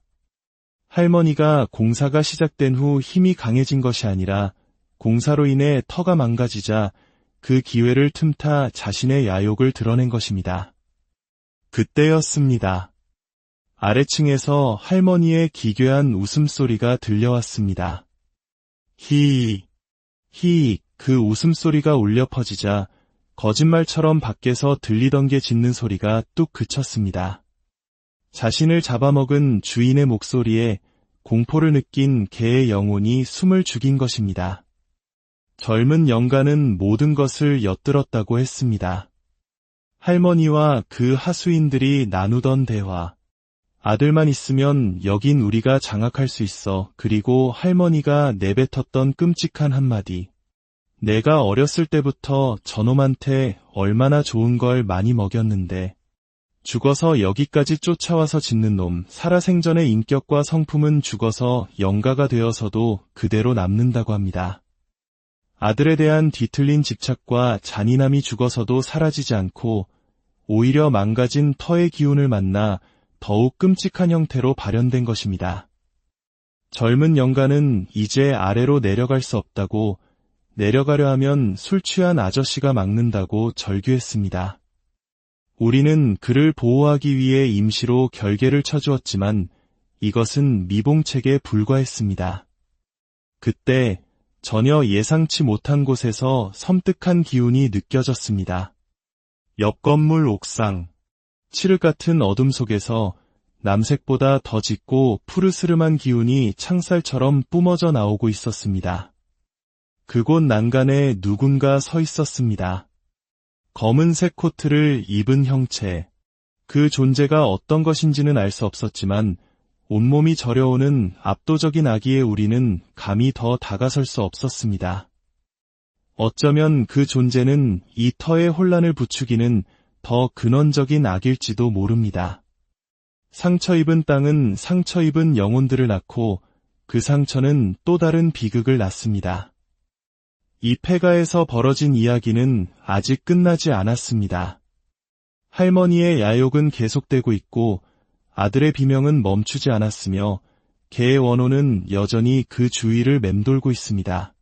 할머니가 공사가 시작된 후 힘이 강해진 것이 아니라 공사로 인해 터가 망가지자 그 기회를 틈타 자신의 야욕을 드러낸 것입니다. 그때였습니다. 아래층에서 할머니의 기괴한 웃음소리가 들려왔습니다. 히익, 히익, 그 웃음소리가 울려 퍼지자 거짓말처럼 밖에서 들리던 게 짖는 소리가 뚝 그쳤습니다. 자신을 잡아먹은 주인의 목소리에 공포를 느낀 개의 영혼이 숨을 죽인 것입니다. 젊은 영가는 모든 것을 엿들었다고 했습니다. 할머니와 그 하수인들이 나누던 대화. 아들만 있으면 여긴 우리가 장악할 수 있어. 그리고 할머니가 내뱉었던 끔찍한 한마디. 내가 어렸을 때부터 저놈한테 얼마나 좋은 걸 많이 먹였는데. 죽어서 여기까지 쫓아와서 짓는 놈. 살아생전의 인격과 성품은 죽어서 영가가 되어서도 그대로 남는다고 합니다. 아들에 대한 뒤틀린 집착과 잔인함이 죽어서도 사라지지 않고 오히려 망가진 터의 기운을 만나 더욱 끔찍한 형태로 발현된 것입니다. 젊은 영가는 이제 아래로 내려갈 수 없다고, 내려가려 하면 술 취한 아저씨가 막는다고 절규했습니다. 우리는 그를 보호하기 위해 임시로 결계를 쳐주었지만 이것은 미봉책에 불과했습니다. 그때 전혀 예상치 못한 곳에서 섬뜩한 기운이 느껴졌습니다. 옆 건물 옥상, 칠흑 같은 어둠 속에서 남색보다 더 짙고 푸르스름한 기운이 창살처럼 뿜어져 나오고 있었습니다. 그곳 난간에 누군가 서 있었습니다. 검은색 코트를 입은 형체. 그 존재가 어떤 것인지는 알 수 없었지만 온몸이 저려오는 압도적인 아기에 우리는 감히 더 다가설 수 없었습니다. 어쩌면 그 존재는 이 터의 혼란을 부추기는 더 근원적인 악일지도 모릅니다. 상처 입은 땅은 상처 입은 영혼들을 낳고 그 상처는 또 다른 비극을 낳습니다. 이 폐가에서 벌어진 이야기는 아직 끝나지 않았습니다. 할머니의 야욕은 계속되고 있고 아들의 비명은 멈추지 않았으며 개의 원호는 여전히 그 주위를 맴돌고 있습니다.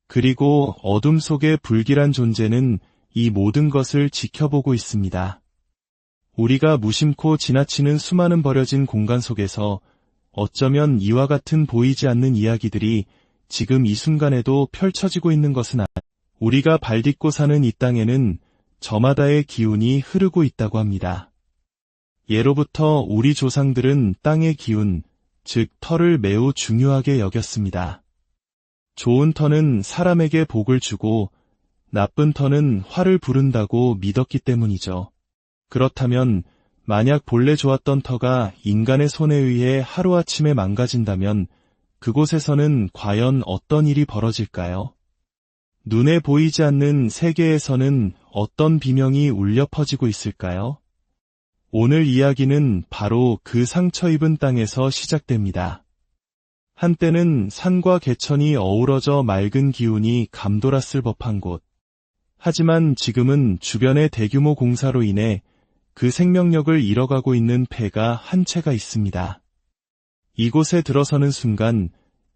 그리고 어둠 속의 불길한 존재는 이 모든 것을 지켜보고 있습니다. 우리가 무심코 지나치는 수많은 버려진 공간 속에서 어쩌면 이와 같은 보이지 않는 이야기들이 지금 이 순간에도 펼쳐지고 있는 것은 우리가 발딛고 사는 이 땅에는 저마다의 기운이 흐르고 있다고 합니다. 예로부터 우리 조상들은 땅의 기운, 즉 터를 매우 중요하게 여겼습니다. 좋은 터는 사람에게 복을 주고 나쁜 터는 화를 부른다고 믿었기 때문이죠. 그렇다면 만약 본래 좋았던 터가 인간의 손에 의해 하루아침에 망가진다면 그곳에서는 과연 어떤 일이 벌어질까요? 눈에 보이지 않는 세계에서는 어떤 비명이 울려 퍼지고 있을까요? 오늘 이야기는 바로 그 상처 입은 땅에서 시작됩니다. 한때는 산과 개천이 어우러져 맑은 기운이 감돌았을 법한 곳. 하지만 지금은 주변의 대규모 공사로 인해 그 생명력을 잃어가고 있는 폐가 한 채가 있습니다. 이곳에 들어서는 순간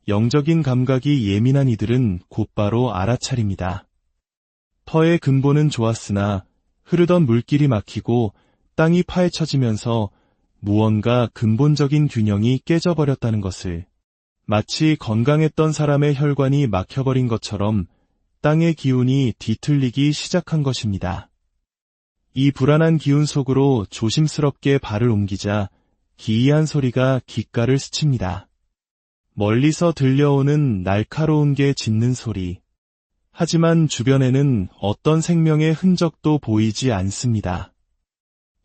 영적인 감각이 예민한 이들은 곧바로 알아차립니다. 터의 근본은 좋았으나 흐르던 물길이 막히고 땅이 파헤쳐지면서 무언가 근본적인 균형이 깨져버렸다는 것을, 마치 건강했던 사람의 혈관이 막혀버린 것처럼 땅의 기운이 뒤틀리기 시작한 것입니다. 이 불안한 기운 속으로 조심스럽게 발을 옮기자 기이한 소리가 귓가를 스칩니다. 멀리서 들려오는 날카로운 게 짖는 소리. 하지만 주변에는 어떤 생명의 흔적도 보이지 않습니다.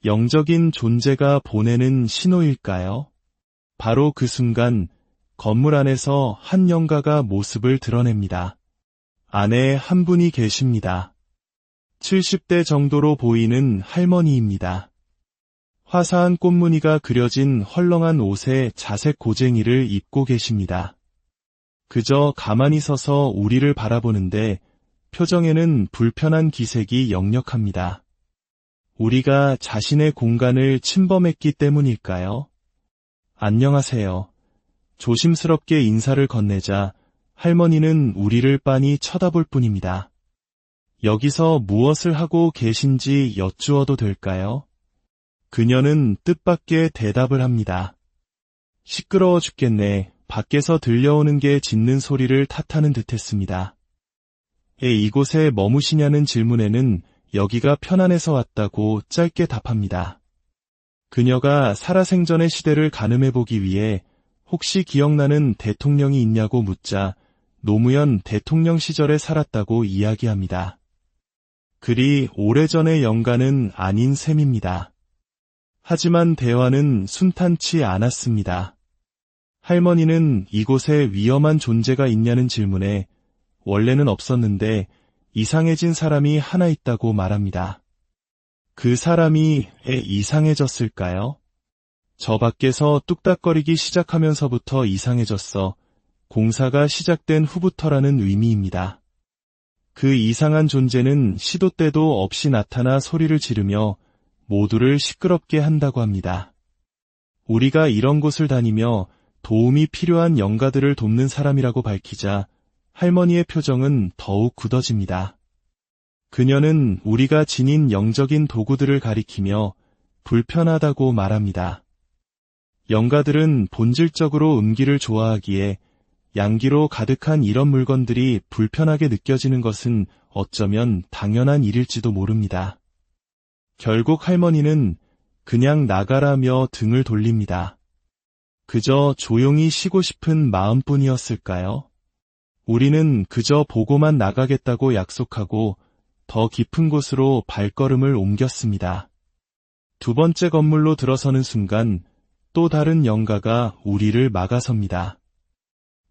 영적인 존재가 보내는 신호일까요? 바로 그 순간 건물 안에서 한 영가가 모습을 드러냅니다. 안에 한 분이 계십니다. 70대 정도로 보이는 할머니입니다. 화사한 꽃무늬가 그려진 헐렁한 옷에 자색 고쟁이를 입고 계십니다. 그저 가만히 서서 우리를 바라보는데 표정에는 불편한 기색이 역력합니다. 우리가 자신의 공간을 침범했기 때문일까요? 안녕하세요. 조심스럽게 인사를 건네자 할머니는 우리를 빤히 쳐다볼 뿐입니다. 여기서 무엇을 하고 계신지 여쭈어도 될까요? 그녀는 뜻밖의 대답을 합니다. 시끄러워 죽겠네. 밖에서 들려오는 게 짖는 소리를 탓하는 듯했습니다. 이곳에 머무시냐는 질문에는 여기가 편안해서 왔다고 짧게 답합니다. 그녀가 살아생전의 시대를 가늠해보기 위해 혹시 기억나는 대통령이 있냐고 묻자 노무현 대통령 시절에 살았다고 이야기합니다. 그리 오래전의 영가는 아닌 셈입니다. 하지만 대화는 순탄치 않았습니다. 할머니는 이곳에 위험한 존재가 있냐는 질문에 원래는 없었는데 이상해진 사람이 하나 있다고 말합니다. 그 사람이 왜 이상해졌을까요? 저 밖에서 뚝딱거리기 시작하면서부터 이상해졌어. 공사가 시작된 후부터라는 의미입니다. 그 이상한 존재는 시도 때도 없이 나타나 소리를 지르며 모두를 시끄럽게 한다고 합니다. 우리가 이런 곳을 다니며 도움이 필요한 영가들을 돕는 사람이라고 밝히자 할머니의 표정은 더욱 굳어집니다. 그녀는 우리가 지닌 영적인 도구들을 가리키며 불편하다고 말합니다. 영가들은 본질적으로 음기를 좋아하기에 양기로 가득한 이런 물건들이 불편하게 느껴지는 것은 어쩌면 당연한 일일지도 모릅니다. 결국 할머니는 그냥 나가라며 등을 돌립니다. 그저 조용히 쉬고 싶은 마음뿐이었을까요? 우리는 그저 보고만 나가겠다고 약속하고 더 깊은 곳으로 발걸음을 옮겼습니다. 두 번째 건물로 들어서는 순간 또 다른 영가가 우리를 막아섭니다.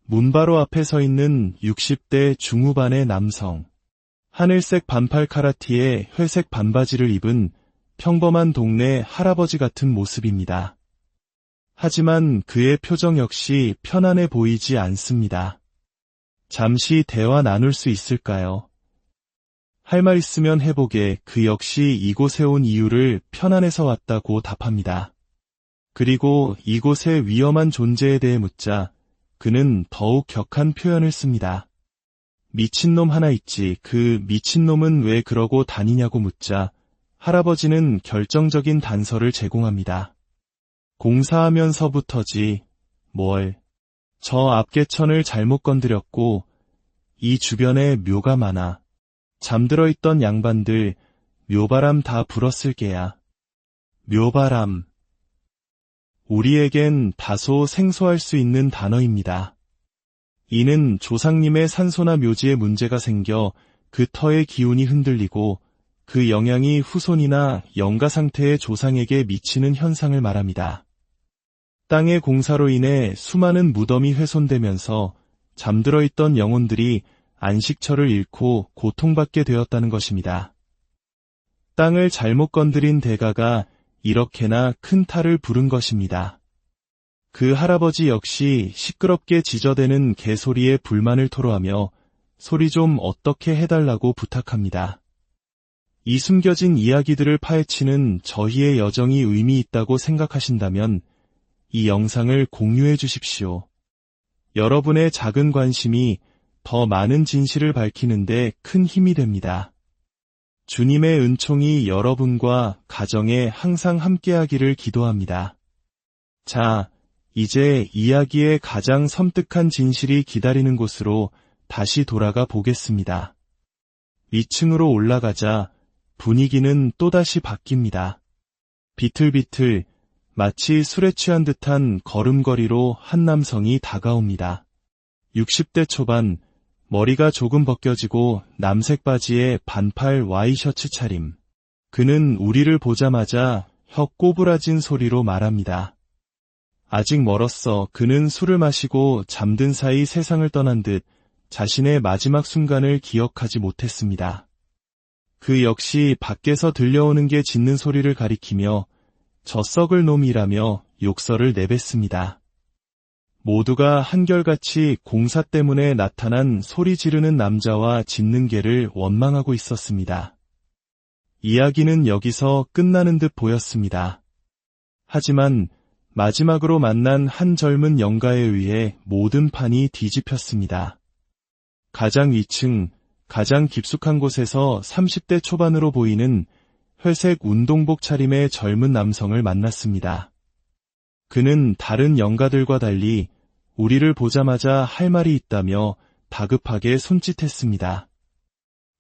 문 바로 앞에 서 있는 60대 중후반의 남성. 하늘색 반팔 카라티에 회색 반바지를 입은 평범한 동네 할아버지 같은 모습입니다. 하지만 그의 표정 역시 편안해 보이지 않습니다. 잠시 대화 나눌 수 있을까요? 할 말 있으면 해보게. 그 역시 이곳에 온 이유를 편안해서 왔다고 답합니다. 그리고 이곳의 위험한 존재에 대해 묻자 그는 더욱 격한 표현을 씁니다. 미친놈 하나 있지. 그 미친놈은 왜 그러고 다니냐고 묻자 할아버지는 결정적인 단서를 제공합니다. 공사하면서부터지. 뭘. 저 앞개천을 잘못 건드렸고 이 주변에 묘가 많아. 잠들어 있던 양반들 묘바람 다 불었을 게야. 묘바람. 우리에겐 다소 생소할 수 있는 단어입니다. 이는 조상님의 산소나 묘지에 문제가 생겨 그 터의 기운이 흔들리고 그 영향이 후손이나 영가 상태의 조상에게 미치는 현상을 말합니다. 땅의 공사로 인해 수많은 무덤이 훼손되면서 잠들어 있던 영혼들이 안식처를 잃고 고통받게 되었다는 것입니다. 땅을 잘못 건드린 대가가 이렇게나 큰 탈을 부른 것입니다. 그 할아버지 역시 시끄럽게 지저대는 개소리에 불만을 토로하며 소리 좀 어떻게 해달라고 부탁합니다. 이 숨겨진 이야기들을 파헤치는 저희의 여정이 의미 있다고 생각하신다면 이 영상을 공유해 주십시오. 여러분의 작은 관심이 더 많은 진실을 밝히는데 큰 힘이 됩니다. 주님의 은총이 여러분과 가정에 항상 함께하기를 기도합니다. 자, 이제 이야기의 가장 섬뜩한 진실이 기다리는 곳으로 다시 돌아가 보겠습니다. 위층으로 올라가자 분위기는 또다시 바뀝니다. 비틀비틀 마치 술에 취한 듯한 걸음걸이로 한 남성이 다가옵니다. 60대 초반, 머리가 조금 벗겨지고 남색 바지에 반팔 와이셔츠 차림. 그는 우리를 보자마자 혀 꼬부라진 소리로 말합니다. 아직 멀었어. 그는 술을 마시고 잠든 사이 세상을 떠난 듯 자신의 마지막 순간을 기억하지 못했습니다. 그 역시 밖에서 들려오는 게 짖는 소리를 가리키며 저 썩을 놈이라며 욕설을 내뱉습니다. 모두가 한결같이 공사 때문에 나타난 소리 지르는 남자와 짖는 개를 원망하고 있었습니다. 이야기는 여기서 끝나는 듯 보였습니다. 하지만 마지막으로 만난 한 젊은 영가에 의해 모든 판이 뒤집혔습니다. 가장 위층, 가장 깊숙한 곳에서 30대 초반으로 보이는 회색 운동복 차림의 젊은 남성을 만났습니다. 그는 다른 영가들과 달리 우리를 보자마자 할 말이 있다며 다급하게 손짓했습니다.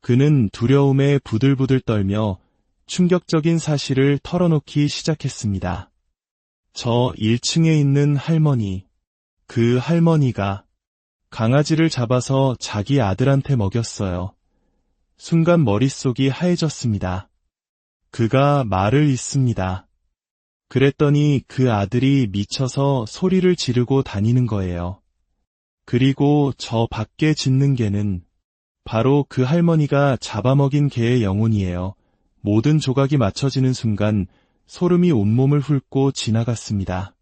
그는 두려움에 부들부들 떨며 충격적인 사실을 털어놓기 시작했습니다. 저 1층에 있는 할머니, 그 할머니가 강아지를 잡아서 자기 아들한테 먹였어요. 순간 머릿속이 하얘졌습니다. 그가 말을 잇습니다. 그랬더니 그 아들이 미쳐서 소리를 지르고 다니는 거예요. 그리고 저 밖에 짖는 개는 바로 그 할머니가 잡아먹인 개의 영혼이에요. 모든 조각이 맞춰지는 순간 소름이 온몸을 훑고 지나갔습니다.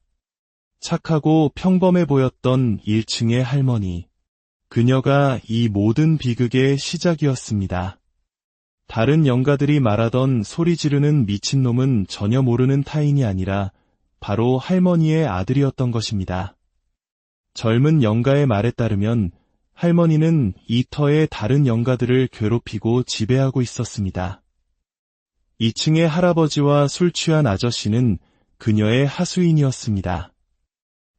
착하고 평범해 보였던 1층의 할머니. 그녀가 이 모든 비극의 시작이었습니다. 다른 영가들이 말하던 소리 지르는 미친놈은 전혀 모르는 타인이 아니라 바로 할머니의 아들이었던 것입니다. 젊은 영가의 말에 따르면 할머니는 이 터의 다른 영가들을 괴롭히고 지배하고 있었습니다. 2층의 할아버지와 술 취한 아저씨는 그녀의 하수인이었습니다.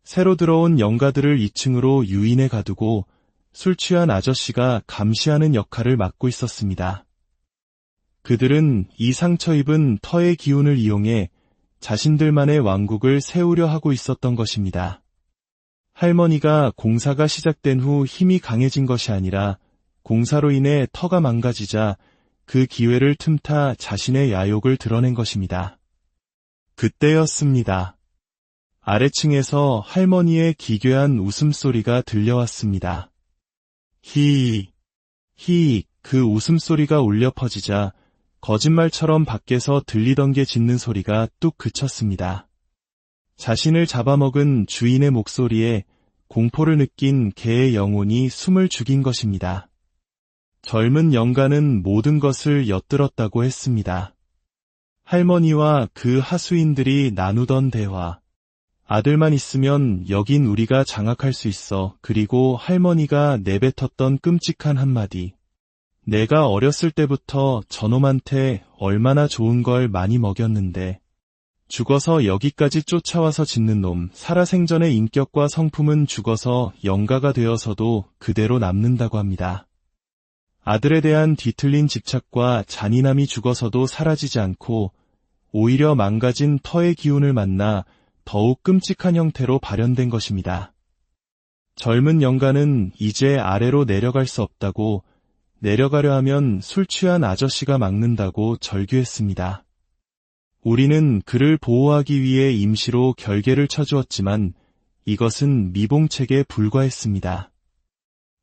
새로 들어온 영가들을 2층으로 유인해 가두고 술 취한 아저씨가 감시하는 역할을 맡고 있었습니다. 그들은 이 상처 입은 터의 기운을 이용해 자신들만의 왕국을 세우려 하고 있었던 것입니다. 할머니가 공사가 시작된 후 힘이 강해진 것이 아니라 공사로 인해 터가 망가지자 그 기회를 틈타 자신의 야욕을 드러낸 것입니다. 그때였습니다. 아래층에서 할머니의 기괴한 웃음소리가 들려왔습니다. 히익, 히익, 그 웃음소리가 울려 퍼지자 거짓말처럼 밖에서 들리던 게 짖는 소리가 뚝 그쳤습니다. 자신을 잡아먹은 주인의 목소리에 공포를 느낀 개의 영혼이 숨을 죽인 것입니다. 젊은 영가는 모든 것을 엿들었다고 했습니다. 할머니와 그 하수인들이 나누던 대화. 아들만 있으면 여긴 우리가 장악할 수 있어. 그리고 할머니가 내뱉었던 끔찍한 한마디. 내가 어렸을 때부터 저놈한테 얼마나 좋은 걸 많이 먹였는데. 죽어서 여기까지 쫓아와서 짖는 놈. 살아생전의 인격과 성품은 죽어서 영가가 되어서도 그대로 남는다고 합니다. 아들에 대한 뒤틀린 집착과 잔인함이 죽어서도 사라지지 않고 오히려 망가진 터의 기운을 만나 더욱 끔찍한 형태로 발현된 것입니다. 젊은 영가는 이제 아래로 내려갈 수 없다고, 내려가려 하면 술 취한 아저씨가 막는다고 절규했습니다. 우리는 그를 보호하기 위해 임시로 결계를 쳐주었지만 이것은 미봉책에 불과했습니다.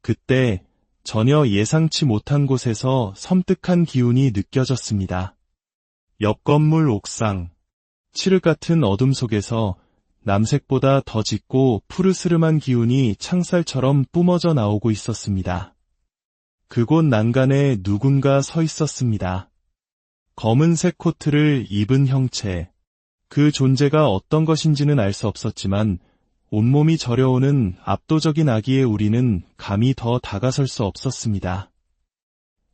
그때 전혀 예상치 못한 곳에서 섬뜩한 기운이 느껴졌습니다. 옆 건물 옥상. 칠흑 같은 어둠 속에서 남색보다 더 짙고 푸르스름한 기운이 창살처럼 뿜어져 나오고 있었습니다. 그곳 난간에 누군가 서 있었습니다. 검은색 코트를 입은 형체. 그 존재가 어떤 것인지는 알 수 없었지만 온몸이 저려오는 압도적인 아기에 우리는 감히 더 다가설 수 없었습니다.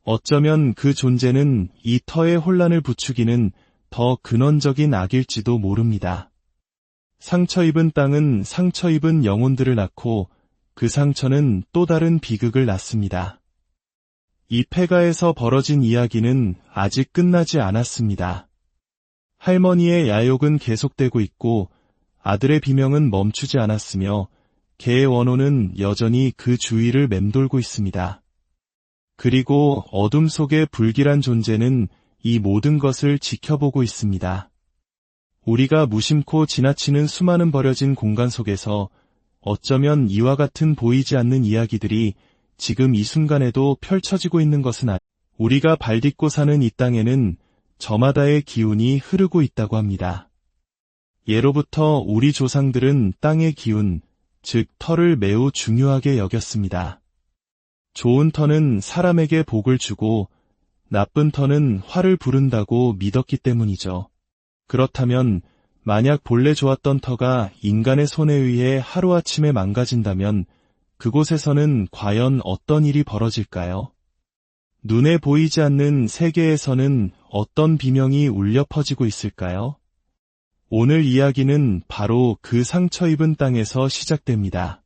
어쩌면 그 존재는 이 터의 혼란을 부추기는 더 근원적인 악일지도 모릅니다. 상처 입은 땅은 상처 입은 영혼들을 낳고 그 상처는 또 다른 비극을 낳습니다. 이 폐가에서 벌어진 이야기는 아직 끝나지 않았습니다. 할머니의 야욕은 계속되고 있고 아들의 비명은 멈추지 않았으며 개의 원호는 여전히 그 주위를 맴돌고 있습니다. 그리고 어둠 속의 불길한 존재는 이 모든 것을 지켜보고 있습니다. 우리가 무심코 지나치는 수많은 버려진 공간 속에서 어쩌면 이와 같은 보이지 않는 이야기들이 지금 이 순간에도 펼쳐지고 있는 것은 우리가 발딛고 사는 이 땅에는 저마다의 기운이 흐르고 있다고 합니다. 예로부터 우리 조상들은 땅의 기운, 즉 터를 매우 중요하게 여겼습니다. 좋은 터는 사람에게 복을 주고 나쁜 터는 화를 부른다고 믿었기 때문이죠. 그렇다면 만약 본래 좋았던 터가 인간의 손에 의해 하루아침에 망가진다면 그곳에서는 과연 어떤 일이 벌어질까요? 눈에 보이지 않는 세계에서는 어떤 비명이 울려 퍼지고 있을까요? 오늘 이야기는 바로 그 상처 입은 땅에서 시작됩니다.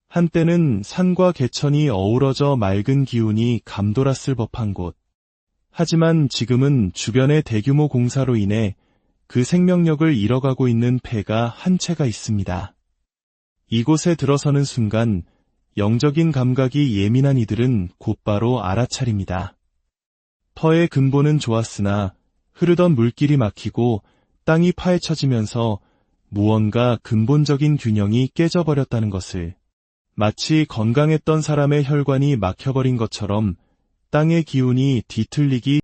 한때는 산과 개천이 어우러져 맑은 기운이 감돌았을 법한 곳. 하지만 지금은 주변의 대규모 공사로 인해 그 생명력을 잃어가고 있는 폐가 한 채가 있습니다. 이곳에 들어서는 순간 영적인 감각이 예민한 이들은 곧바로 알아차립니다. 터의 근본은 좋았으나 흐르던 물길이 막히고 땅이 파헤쳐지면서 무언가 근본적인 균형이 깨져버렸다는 것을, 마치 건강했던 사람의 혈관이 막혀버린 것처럼 땅의 기운이 뒤틀리기